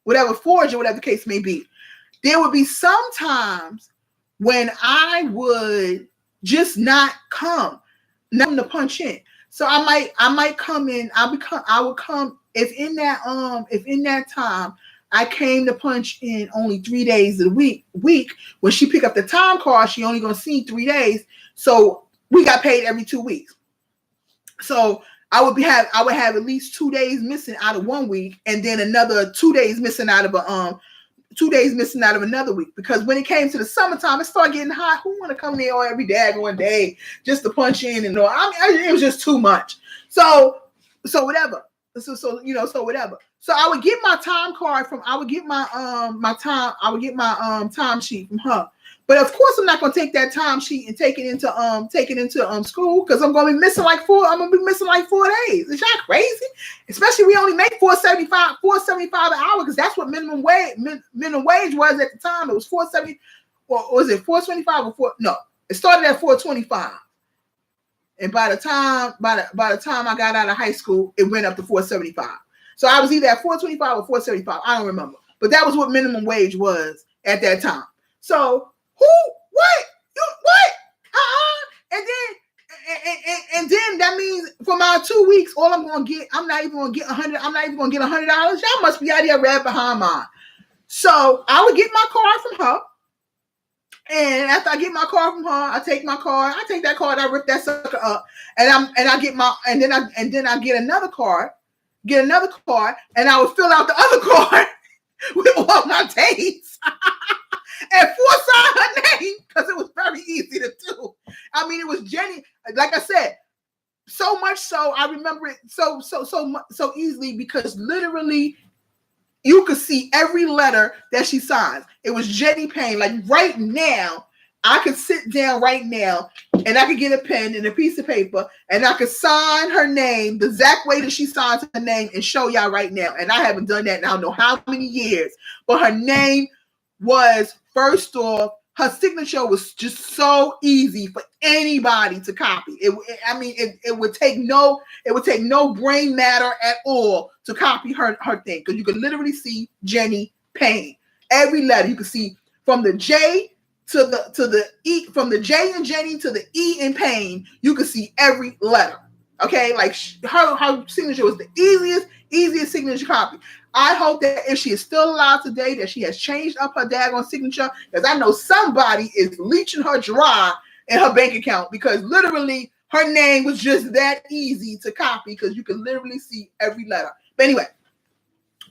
whatever forge or whatever the case may be. There would be some times when I would just not come, nothing to punch in. So I might come in. I would come if in that time I came to punch in only 3 days a week. When she pick up the time card, she only gonna see 3 days. So we got paid every 2 weeks. So I would have at least 2 days missing out of 1 week, and then another 2 days missing out of 2 days missing out of another week. Because when it came to the summertime, it started getting hot. Who want to come there every daggone day just to punch in and all? It was just too much. So whatever. So whatever. So I would get my time card time sheet from her. But of course, I'm not gonna take that time sheet and take it into school, because I'm gonna be missing like 4 days. Is y'all crazy? Especially we only make $4.75 an hour, because that's what minimum wage was at the time. It was $4.70, or was it $4.25 or 4? No, it started at $4.25, and by the time I got out of high school, it went up to $4.75. So I was either at $4.25 or $4.75. I don't remember, but that was what minimum wage was at that time. So and then that means for my 2 weeks, all I'm gonna get, I'm not even gonna get $100. Y'all must be out here right behind mine. So I would get my card from her, and after I get my card from her, I take that card, I rip that sucker up, and I get another card, and I would fill out the other card with all my dates. And sign her name, because it was very easy to do. I mean, it was Jenny, like I said, so much so I remember it so easily, because literally you could see every letter that she signs. It was Jenny Payne. Like right now, I could sit down right now and I could get a pen and a piece of paper and I could sign her name the exact way that she signs her name and show y'all right now. And I haven't done that in I don't know how many years, but her name was, first off, her signature was just so easy for anybody to copy. It would take no brain matter at all to copy her thing, because you could literally see Jenny Payne. Every letter you could see, from the J to the E, from the J in Jenny to the E in Payne, you could see every letter. Okay, like her signature was the easiest signature copy. I hope that if she is still alive today, that she has changed up her daggone signature, because I know somebody is leeching her dry in her bank account, because literally her name was just that easy to copy, because you can literally see every letter. But anyway,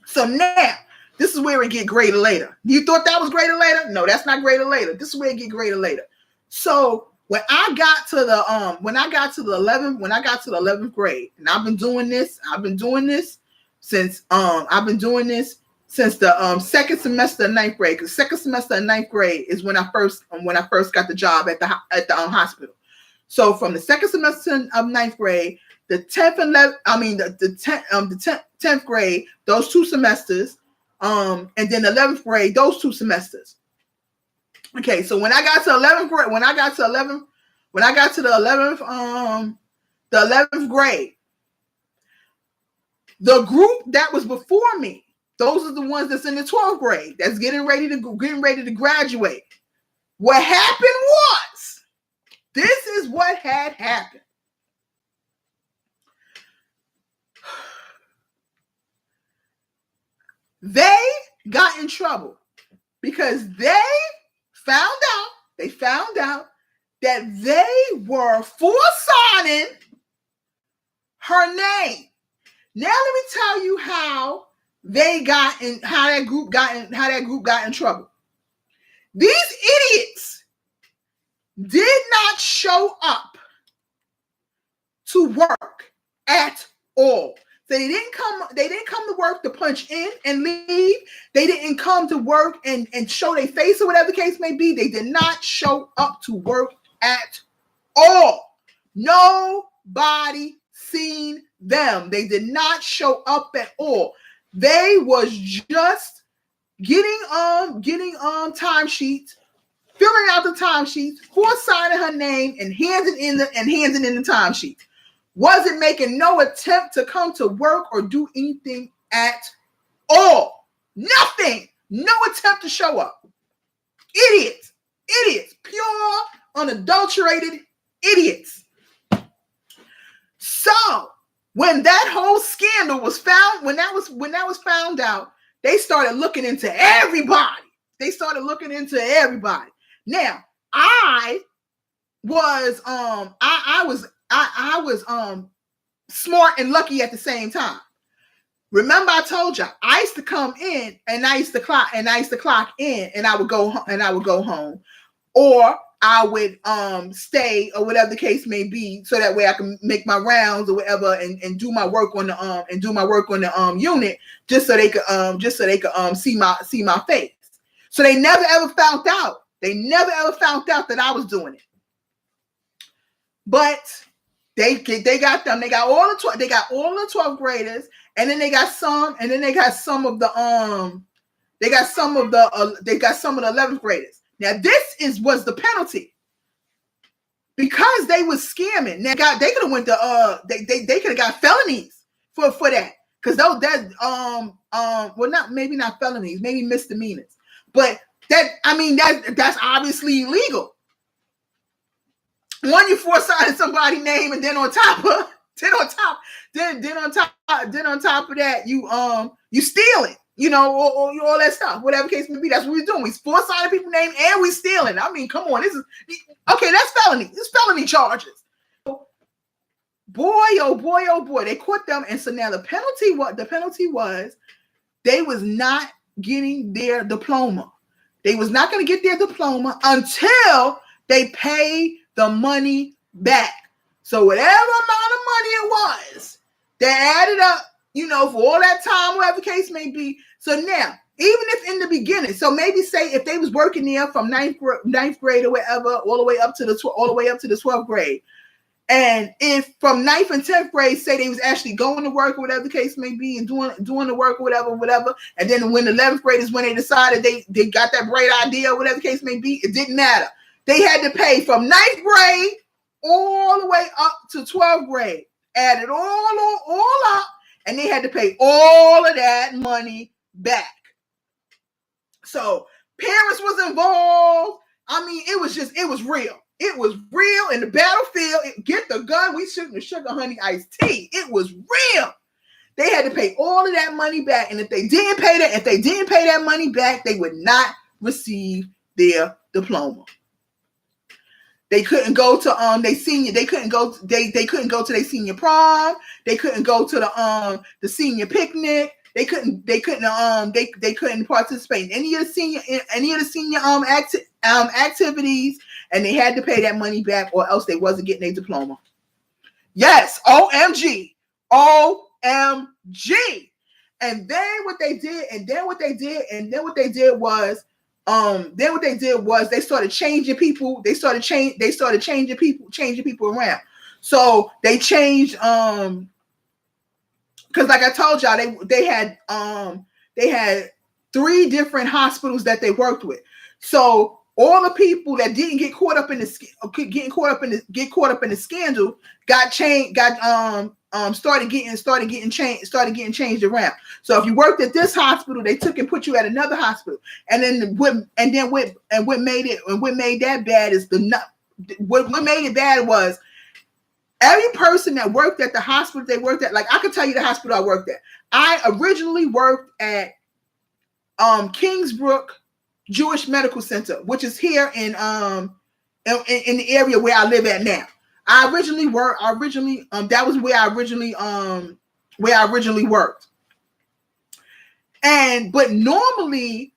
so now this is where it get greater later. You thought that was greater later? No, that's not greater later. This is where it get greater later. So when I got to the 11th grade, and I've been doing this since the second semester of 9th grade. Because second semester of 9th grade is when I first got the job at the hospital. So from the second semester of 9th grade, the 10th and 11th, the 10th grade, those 2 semesters, and then the 11th grade, those 2 semesters. Okay, so when I got to 11th grade, when I got to the 11th grade, the group that was before me, those are the ones that's in the 12th grade, that's getting ready to graduate. What happened was, This is what had happened. They got in trouble because they found out that they were forsigning her name. Now let me tell you how they got in, how that group got in trouble. These idiots did not show up to work at all. So they didn't come to work to punch in and leave. They didn't come to work and show their face or whatever the case may be. They did not show up to work at all. Nobody seen them. They did not show up at all. They was just getting timesheets, filling out the timesheets, for signing her name and handing in the timesheets. Wasn't making no attempt to come to work or do anything at all. Nothing. No attempt to show up. Idiots. Pure, unadulterated idiots. So when that whole scandal was found, when that was found out, they started looking into everybody. Now, I was smart and lucky at the same time. Remember, I told y'all I used to come in and I used to clock in, and I would go home, or I would stay or whatever the case may be, so that way I can make my rounds or whatever and do my work on the unit, just so they could see my face. So they never ever found out. That I was doing it. But they got them. They got all the 12th graders, and then they got some of the 11th graders. Now this was the penalty, because they was scamming. They could have went to they could have got felonies for that, because maybe not felonies, maybe misdemeanors, but that's obviously illegal. One, you foresighted somebody's name, and then on top of that, you stealing, or all that stuff, whatever case may be. That's what we're doing. We foresighted people's name and we stealing. I mean, come on, this is okay. That's felony. It's felony charges. Boy, oh boy, they caught them, and so now the penalty was they was not getting their diploma. They was not going to get their diploma until they pay the money back. So whatever amount of money it was, they added up, for all that time, whatever the case may be. So now, even if in the beginning, so maybe say if they was working there from ninth grade or whatever, all the way up to the 12th grade, and if from 9th and 10th grade, say they was actually going to work or whatever the case may be, and doing the work or whatever, and then when the 11th grade is when they decided they got that bright idea or whatever the case may be, it didn't matter. They had to pay from 9th grade all the way up to 12th grade, add it all up, and they had to pay all of that money back. So parents was involved. I mean, it was real. It was real in the battlefield. Get the gun, we shooting the sugar honey iced tea. It was real. They had to pay all of that money back, and if they didn't pay that money back, they would not receive their diploma. They couldn't go to their senior. They couldn't go to their senior prom. They couldn't go to the senior picnic. They couldn't participate in any of the senior activities, and they had to pay that money back, or else they wasn't getting their diploma. Yes, OMG. And then what they did was they started changing people. They started changing people around. So they changed because like I told y'all, they had 3 different hospitals that they worked with. So all the people that didn't get caught up in the scandal started getting changed around. So if you worked at this hospital, they took and put you at another hospital. And then what made that bad is what made it bad was every person that worked at the hospital they worked at. Like I could tell you the hospital I worked at. I originally worked at Kingsbrook Jewish Medical Center, which is here in the area where I live at now. That was where I originally worked. But normally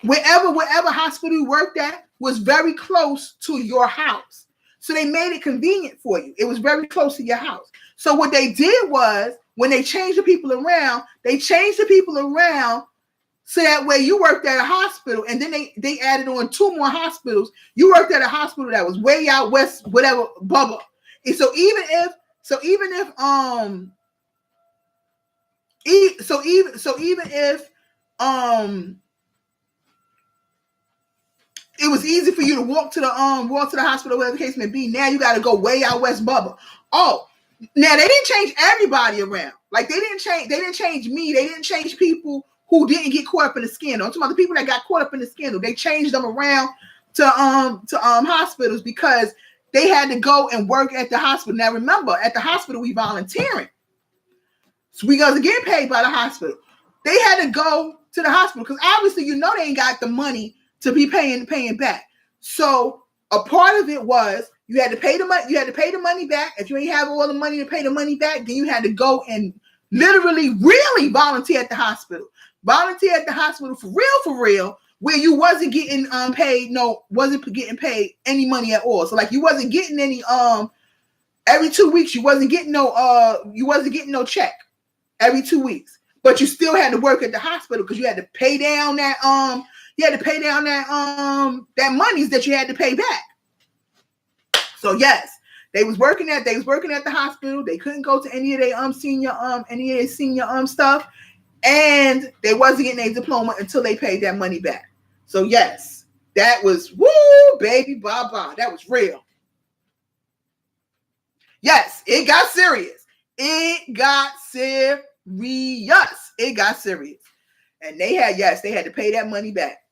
wherever hospital you worked at was very close to your house. So they made it convenient for you. It was very close to your house. So what they did was when they changed the people around, so that way you worked at a hospital, and then they added on 2 more hospitals. You worked at a hospital that was way out west, whatever, Bubba. And so even if it was easy for you to walk to the hospital, whatever the case may be, now you got to go way out west, Bubba. Oh, now they didn't change everybody around. Like they didn't change me. They didn't change people who didn't get caught up in the scandal. I'm talking about the people that got caught up in the scandal. They changed them around to hospitals because they had to go and work at the hospital. Now remember, at the hospital we volunteering, so we guys are getting paid by the hospital. They had to go to the hospital because obviously they ain't got the money to be paying back. So a part of it was you had to pay the money. You had to pay the money back. If you ain't have all the money to pay the money back, then you had to go and literally, really volunteer at the hospital. Volunteer at the hospital for real, where you wasn't getting getting paid any money at all. So like you wasn't getting any every 2 weeks you wasn't getting no check every 2 weeks, but you still had to work at the hospital because you had to pay down that that monies that you had to pay back. So yes, they was working at the hospital. They couldn't go to any of their senior stuff. And they wasn't getting a diploma until they paid that money back. So yes, that was woo, baby, bye. That was real. Yes, it got serious. And they had to pay that money back.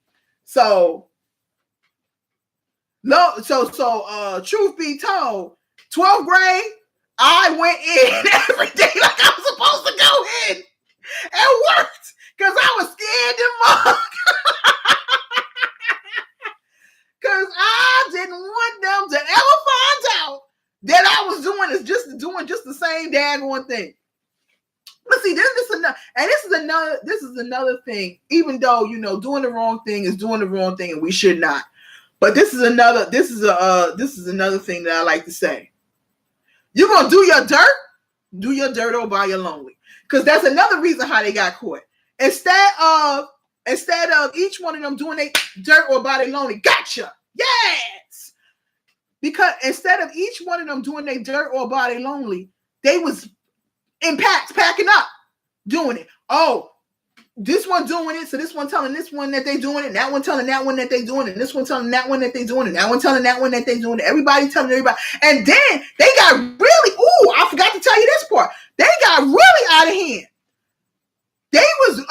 So truth be told, 12th grade, I went in every day like I was supposed to go in. And worked because I was scared to mug. Because I didn't want them to ever find out that I was doing the same daggone thing. But see, this is another thing. Even though doing the wrong thing is doing the wrong thing, and we should not. But this is another thing that I like to say. You're gonna do your dirt all by your lonely. Because that's another reason how they got caught. Instead of each one of them doing their dirt or by their lonely, gotcha. Yes. Because instead of each one of them doing their dirt or by their lonely, they was in packs, packing up, doing it. Oh, this one doing it, so this one telling this one that they doing it, and that one telling that one that they doing it, and this one telling that one that they doing it, and that one telling that one that they doing it. Everybody telling everybody. And then they got really, I forgot to tell you this part. They got really out of hand. They was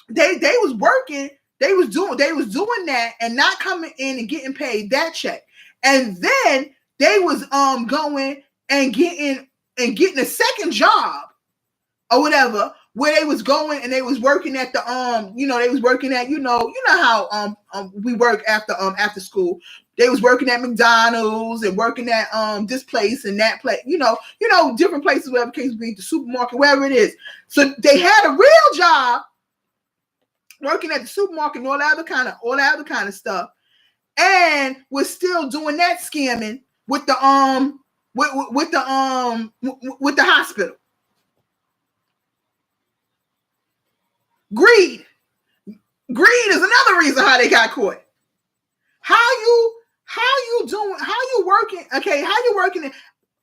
they was working, they was doing that and not coming in and getting paid that check. And then they was going and getting a second job or whatever, where they was going and they was working at the they was working at how we work after school. They was working at McDonald's and working at this place and that place, different places, whatever case be, the supermarket, wherever it is. So they had a real job working at the supermarket and all that other kind of stuff, and was still doing that scamming with the hospital. Greed is another reason how they got caught. How you working? Okay, how you working?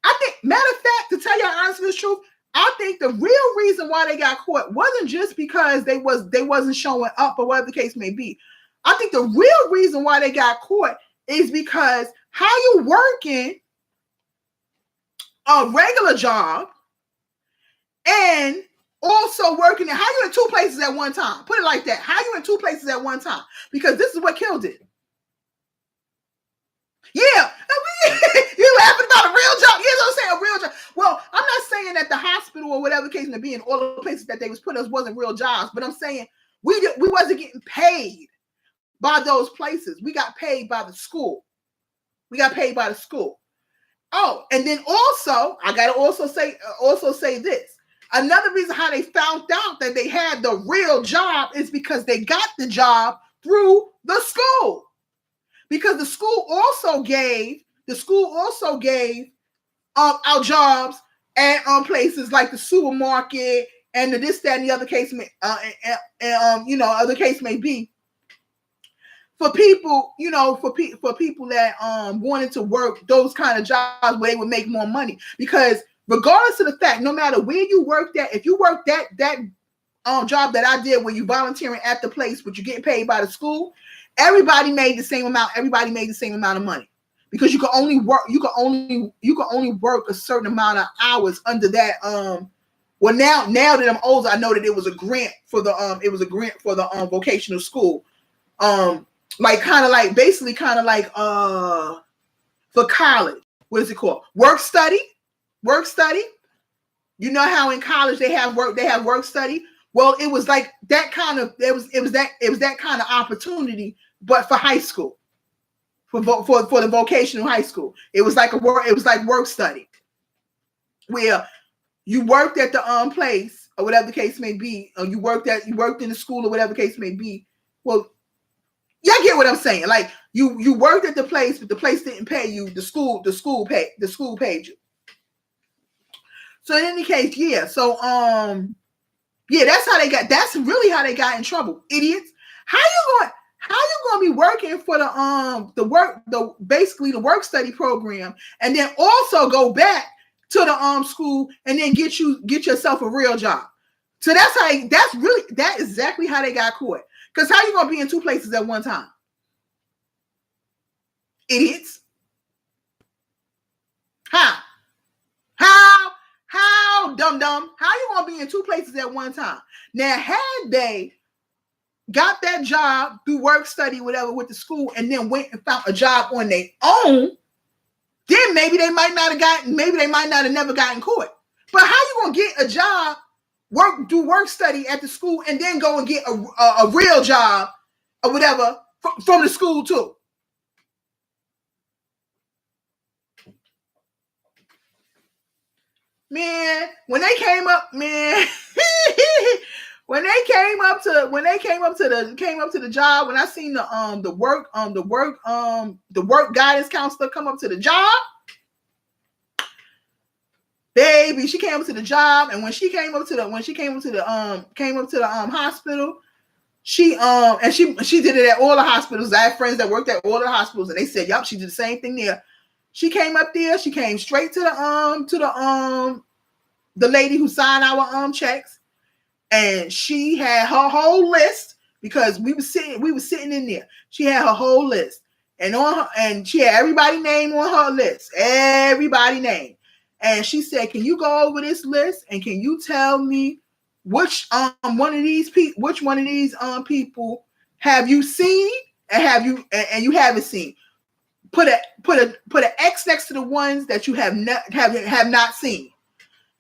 I think, matter of fact, to tell you honestly the truth, I think the real reason why they got caught wasn't just because they wasn't showing up or whatever the case may be. I think the real reason why they got caught is because how you working a regular job and also working how you in two places at one time. Put it like that. How you in two places at one time? Because this is what killed it. Yeah. You laughing about a real job. Here's what I'm saying, a real job. Well, I'm not saying that the hospital or whatever the case may be in all the places that they was putting us wasn't real jobs, but I'm saying we wasn't getting paid by those places. We got paid by the school. We got paid by the school. Oh, and then also, I gotta also say this. Another reason how they found out that they had the real job is because they got the job through the school. Because the school also gave out jobs at places like the supermarket and the this, that, and the other case other case may be for people, for people that wanted to work those kind of jobs where they would make more money. Because regardless of the fact, no matter where you worked at, if you worked that job that I did where you volunteering at the place, but you're getting paid by the school, everybody made the same amount. Everybody made the same amount of money because you can only work a certain amount of hours under that. Well, now that I'm older, I know that it was a grant for the vocational school. Basically for college. What is it called? Work study. You know how in college they have work study. Well, it was like that kind of that kind of opportunity, but for high school, for the vocational high school, it was like work study, where you worked at the place or whatever the case may be, or you worked in the school or whatever the case may be. Well, y'all get what I'm saying? Like you worked at the place, but the place didn't pay you. The school paid you. So in any case, yeah. So yeah, that's really how they got in trouble. Idiots. How you going to be working for the work study program and then also go back to the school and then get yourself a real job? So that's exactly how they got caught. Because how you going to be in two places at one time? Idiots. How dumb? How you gonna be in two places at one time? Now, had they got that job through work study, whatever, with the school, and then went and found a job on their own, then maybe they might not have never gotten caught. But how you gonna get a job, do work study at the school, and then go and get a real job or whatever from the school too? Man, when they came up, man, when they came up to the job, when I seen the work guidance counselor come up to the job, baby, she came up to the job, and when she came up to the hospital, she did it at all the hospitals. I have friends that worked at all the hospitals, and they said, "Yup, she did the same thing there." She came up there. She came straight to the lady who signed our checks, and she had her whole list because we were sitting in there. She had her whole list, and she had everybody's name on her list, everybody's name. And she said, "Can you go over this list and can you tell me which one of these people have you seen and you haven't seen? Put an X next to the ones that you have not seen."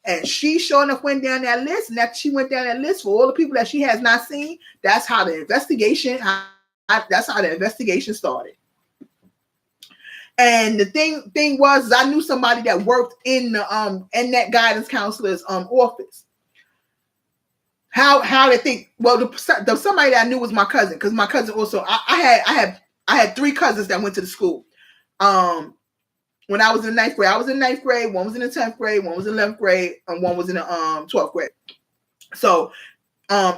And she sure enough went down that list. And after she went down that list for all the people that she has not seen, that's how the investigation started. And the thing was, I knew somebody that worked in that guidance counselor's office. How they think? Well, the somebody that I knew was my cousin, because my cousin also I had three cousins that went to the school. When I was in ninth grade, one was in the 10th grade, one was in 11th grade, and one was in the 12th grade. So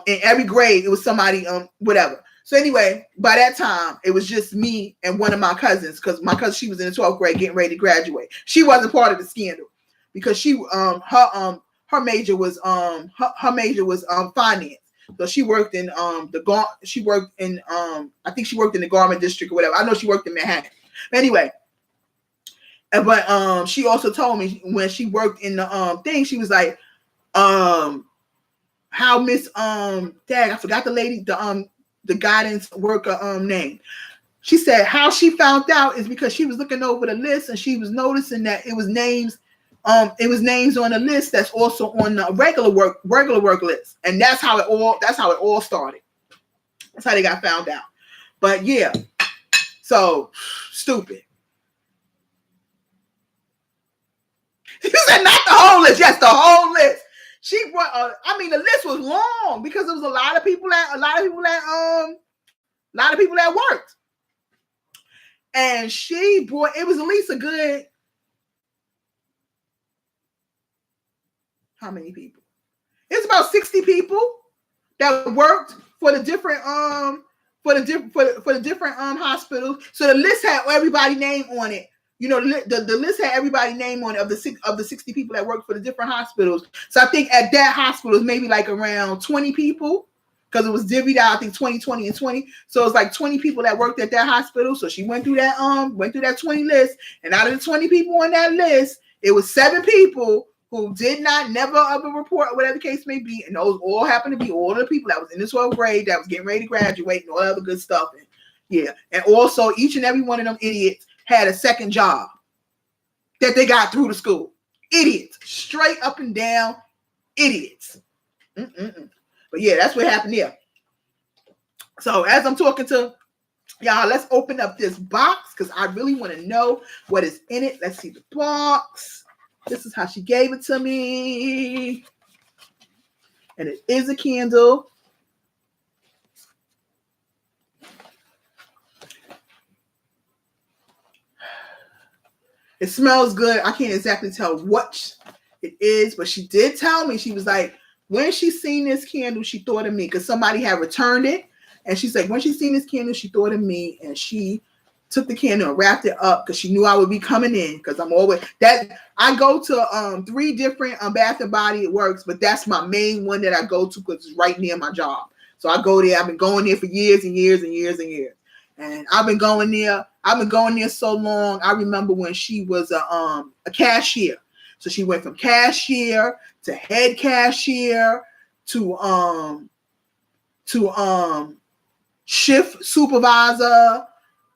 in every grade, it was somebody, whatever. So anyway, by that time, it was just me and one of my cousins, because my cousin, she was in the 12th grade getting ready to graduate. She wasn't part of the scandal because she her major was finance. So she worked in I think she worked in the garment district or whatever. I know she worked in Manhattan. Anyway, but she also told me when she worked in the thing, she was like, how Miss I forgot the lady, the guidance worker name. She said how she found out is because she was looking over the list and she was noticing that it was names on the list that's also on the regular work list. And that's how it all started. That's how they got found out. But yeah, so stupid. You said not the whole list, yes, the whole list. She brought the list was long because there was a lot of people that worked. And she brought, it was at least a good, how many people? It's about 60 people that worked for the different hospitals. So the list had everybody's name on it. You know, the list had everybody's name on it of the 60 people that worked for the different hospitals. So I think at that hospital, it's maybe like around 20 people because it was divvied out, I think 20, 20, and 20. So it was like 20 people that worked at that hospital. So she went through that 20 list, and out of the 20 people on that list, it was 7 people who did not never ever report, or whatever the case may be, and those all happened to be all the people that was in the 12th grade that was getting ready to graduate and all that other good stuff. And yeah, and also each and every one of them idiots had a second job that they got through the school. Idiots, straight up and down, idiots. But yeah, that's what happened there. So as I'm talking to y'all, let's open up this box because I really want to know what is in it. Let's see the box. This is how she gave it to me. And it is a candle. It smells good. I can't exactly tell what it is, but she did tell me. She was like, when she seen this candle, she thought of me because somebody had returned it. And she's like, when she seen this candle, she thought of me, and she took the candle and wrapped it up because she knew I would be coming in because I'm always that I go to 3 different Bath and Body Works, but that's my main one that I go to because it's right near my job. So I go there. I've been going there for years and years and years and years. And I've been going there so long. I remember when she was a cashier. So she went from cashier to head cashier to shift supervisor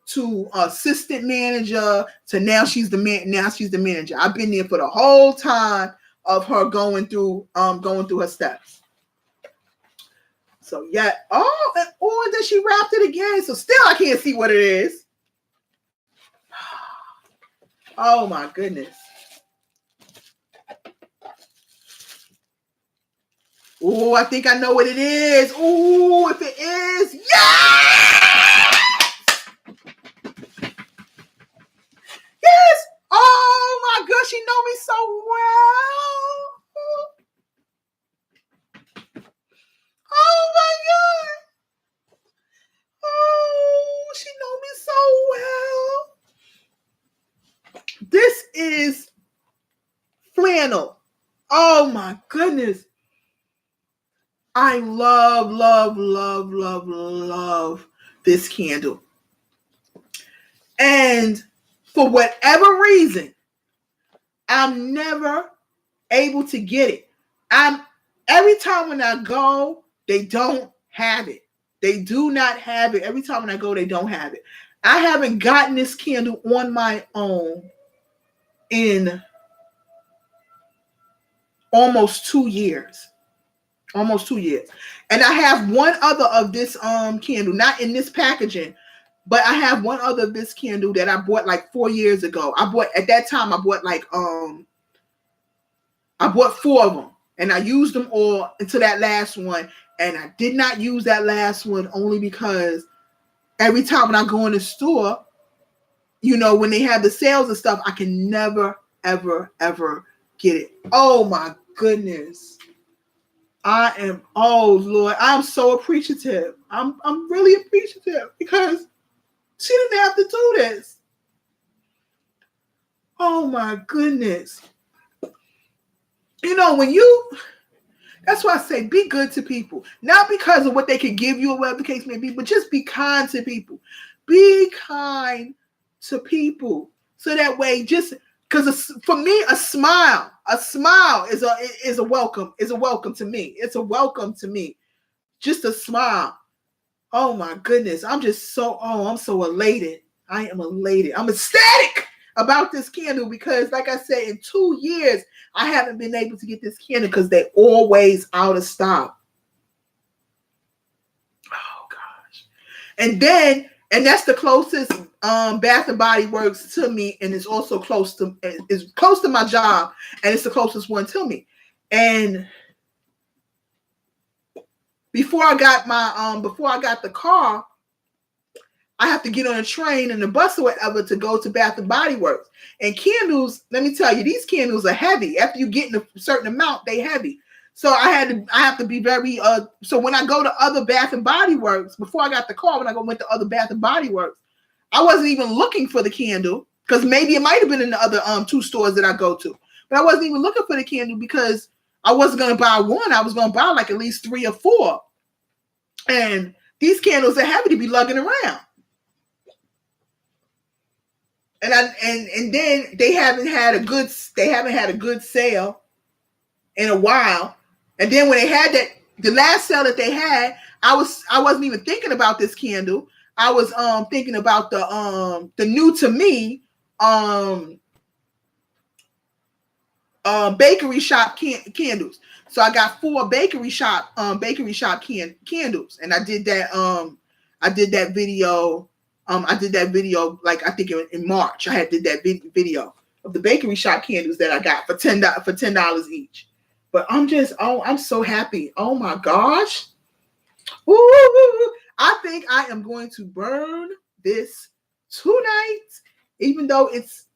to assistant manager to now she's the manager. I've been there for the whole time of her going through her steps. So yeah, and then she wrapped it again. So still I can't see what it is. Oh my goodness. Oh, I think I know what it is. Oh, if it is, yes! Yes! Oh my gosh, she know me so well. Oh my God. Oh, she know me so well. This is flannel. Oh my goodness. I love, love, love, love, love this candle. And for whatever reason, I'm never able to get it. Every time when I go, they don't have it. They do not have it. Every time when I go, they don't have it. I haven't gotten this candle on my own in almost 2 years. Almost 2 years. And I have one other of this candle, not in this packaging, but I have one other of this candle that I bought like 4 years ago. I bought 4 of them, and I used them all until that last one. And I did not use that last one only because every time when I go in the store, you know, when they have the sales and stuff, I can never, ever, ever get it. Oh my goodness. Lord, I'm so appreciative. I'm really appreciative because she didn't have to do this. Oh my goodness. You know, that's why I say be good to people. Not because of what they can give you or whatever the case may be, but just be kind to people. Be kind to people. So that way, just because for me, a smile is a welcome to me. It's a welcome to me. Just a smile. Oh my goodness. I'm so elated. I am elated. I'm ecstatic about this candle because, like I said, in 2 years, I haven't been able to get this candle because they're always out of stock. Oh gosh. And that's the closest Bath and Body Works to me, and it's also close to my job, and it's the closest one to me. And before I got the car, I have to get on a train and a bus or whatever to go to Bath and Body Works. And candles, let me tell you, these candles are heavy. After you get in a certain amount, they heavy. So I have to be very so when I go to other Bath and Body Works, before I got the car, when I went to other Bath and Body Works, I wasn't even looking for the candle because maybe it might have been in the other 2 stores that I go to. But I wasn't even looking for the candle because I wasn't going to buy one. I was going to buy like at least 3 or 4. And these candles are heavy to be lugging around. And then they haven't had a good sale in a while. And then when they had the last sale that they had, I wasn't even thinking about this candle. I was thinking about the new to me bakery shop candles. So I got 4 bakery shop candles, and I did that video. I did that video like I think in March. I did that video of the bakery shop candles that I got for $10 each. But I'm so happy. Oh my gosh. Ooh, I think I am going to burn this tonight, even though it's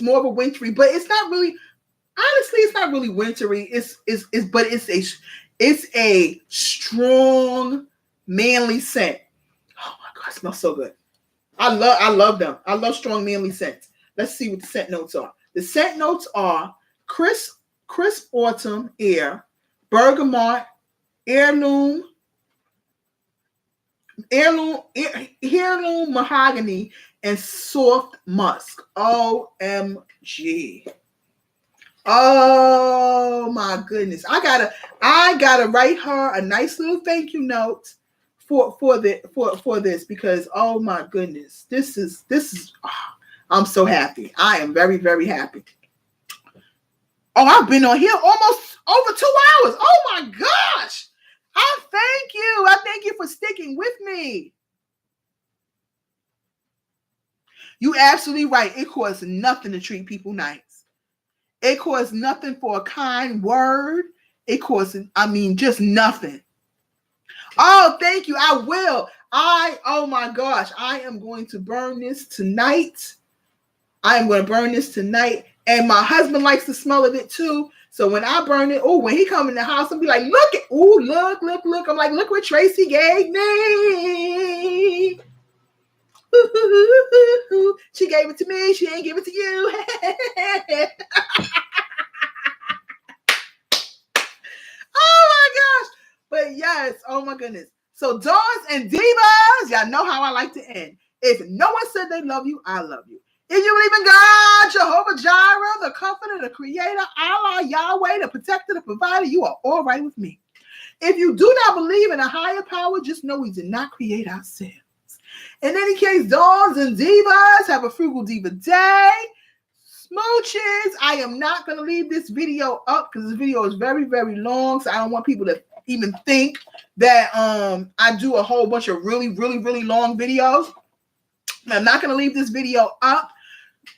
more of a wintry, but it's not really. Honestly, it's not really wintry. But it's a strong, manly scent. Oh my God, it smells so good. I love them. I love strong, manly scents. Let's see what the scent notes are. The scent notes are crisp autumn air, bergamot, heirloom mahogany, and soft musk. OMG. Oh my goodness. I gotta write her a nice little thank you note for this because oh my goodness. This is I'm so happy. I am very, very happy. Oh, I've been on here almost over 2 hours. Oh my gosh. I thank you. I thank you for sticking with me. You absolutely right. It costs nothing to treat people nice. It costs nothing for a kind word. It costs, just nothing. Oh, thank you. I will. Oh my gosh. I am going to burn this tonight. And my husband likes the smell of it too. So when I burn it, when he come in the house, I'll be like, look. I'm like, look what Tracy gave me. She gave it to me. She ain't give it to you. Oh my gosh. But yes, oh my goodness. So Dawns and Divas, y'all know how I like to end. If no one said they love you, I love you. If you believe in God, Jehovah Jireh, the comforter, the creator, Allah, Yahweh, the protector, the provider, you are all right with me. If you do not believe in a higher power, just know we did not create ourselves. In any case, Dawns and Divas, have a frugal diva day. Smooches, I am not going to leave this video up because this video is very, very long. So I don't want people to even think that I do a whole bunch of really, really, really long videos. I'm not going to leave this video up.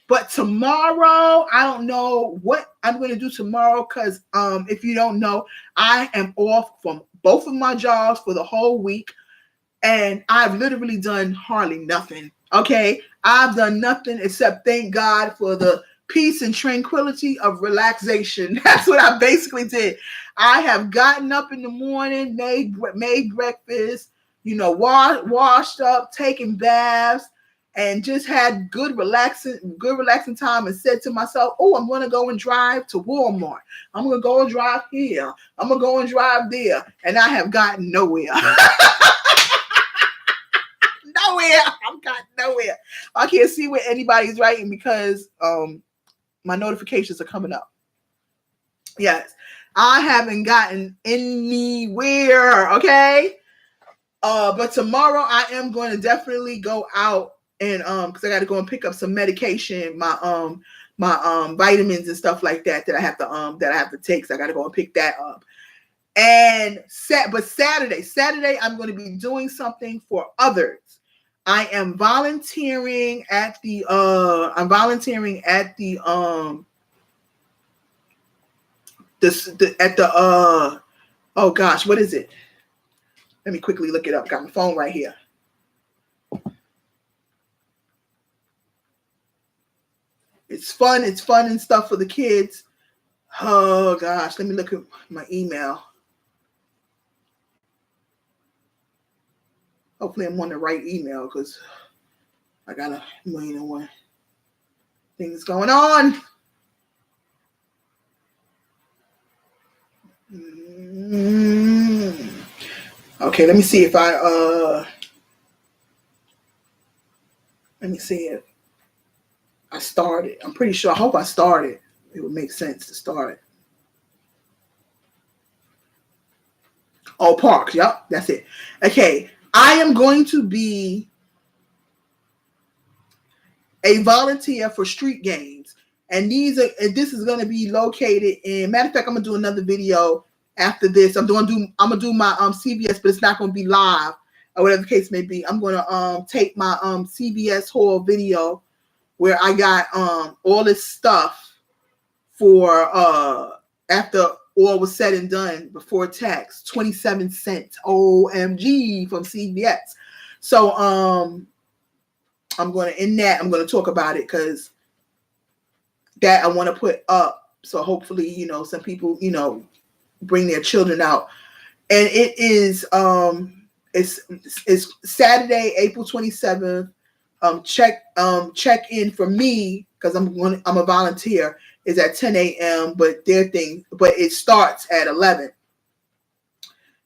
But tomorrow, I don't know what I'm going to do tomorrow because if you don't know, I am off from both of my jobs for the whole week. And I've literally done hardly nothing. Okay. I've done nothing except thank God for the peace and tranquility of relaxation. That's what I basically did. I have gotten up in the morning, made breakfast, washed up, taken baths, and just had good relaxing time and said to myself, I'm going to go and drive to Walmart. I'm going to go and drive here. I'm going to go and drive there. And I have gotten nowhere. I've gotten nowhere. I can't see what anybody's writing because my notifications are coming up. Yes, I haven't gotten anywhere. Okay. But tomorrow I am going to definitely go out and because I got to go and pick up some medication, my vitamins and stuff like that that I have to take. So I got to go and pick that up. And Saturday I'm going to be doing something for others. I am volunteering at the oh gosh, what is it? Let me quickly look it up. Got my phone right here. It's fun and stuff for the kids. Oh gosh, let me look at my email. Hopefully I'm on the right email because I got a million and one things going on. Okay, let me see if I started. I'm pretty sure. I hope I started. It would make sense to start. Oh, parks. Yep, that's it. Okay, I am going to be a volunteer for street games, and this is going to be located in. Matter of fact, I'm gonna do another video after this. I'm gonna do my CVS, but it's not gonna be live or whatever the case may be. I'm gonna take my CVS haul video where I got all this stuff for after all was said and done before tax, 27 cents. OMG from CVS. So I'm going to talk about it because that I want to put up. So hopefully, some people, bring their children out. And it is it's Saturday, April 27th. Check in for me because I'm a volunteer is at 10 a.m. but it starts at 11,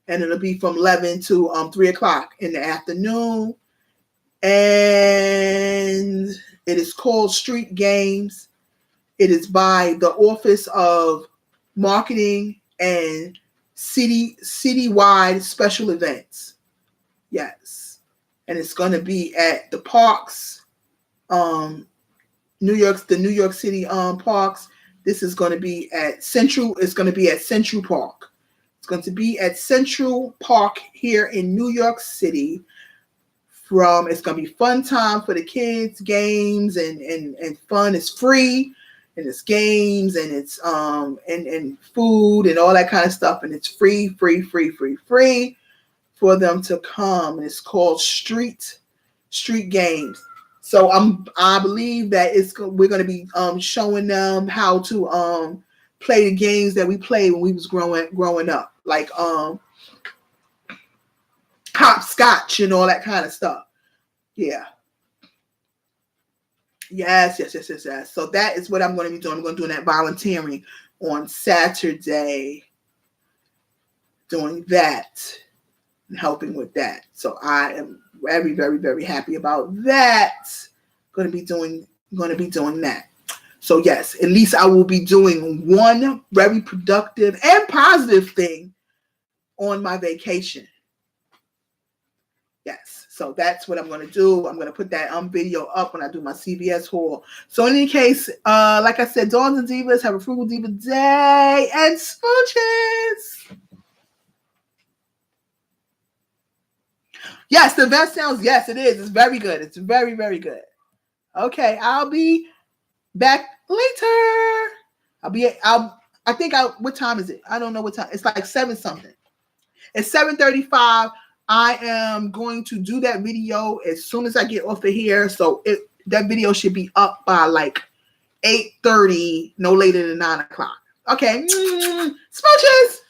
and it'll be from 11 to 3 o'clock in the afternoon. And it is called Street Games. It is by the Office of Marketing and Citywide Special Events. Yes. And it's going to be at the parks, the New York City parks. This is going to be at Central. It's going to be at Central Park. It's going to be at Central Park here in New York City. It's going to be fun time for the kids, games and fun. It's free, and it's games, and it's and food and all that kind of stuff, and it's free for them to come. And it's called Street Games. So I believe that we're going to be showing them how to play the games that we played when we was growing up, like hopscotch and all that kind of stuff. Yeah. Yes. So that is what I'm going to be doing. I'm going to do that volunteering on Saturday, doing that and helping with that. So I am very, very, very happy about that. Going to be doing that. So yes, at least I will be doing one very productive and positive thing on my vacation. Yes. So that's what I'm going to do. I'm going to put that video up when I do my CVS haul. So in any case, like I said, Dawns and Divas, have a Frugal Diva day and smooches. Yes, the event sounds, yes, it is. It's very good. It's very, very good. Okay, I'll be back later. What time is it? I don't know what time. It's like 7 something. It's 7:35. I am going to do that video as soon as I get off of here. So that video should be up by like 8:30, no later than 9 o'clock. Okay. Smooches.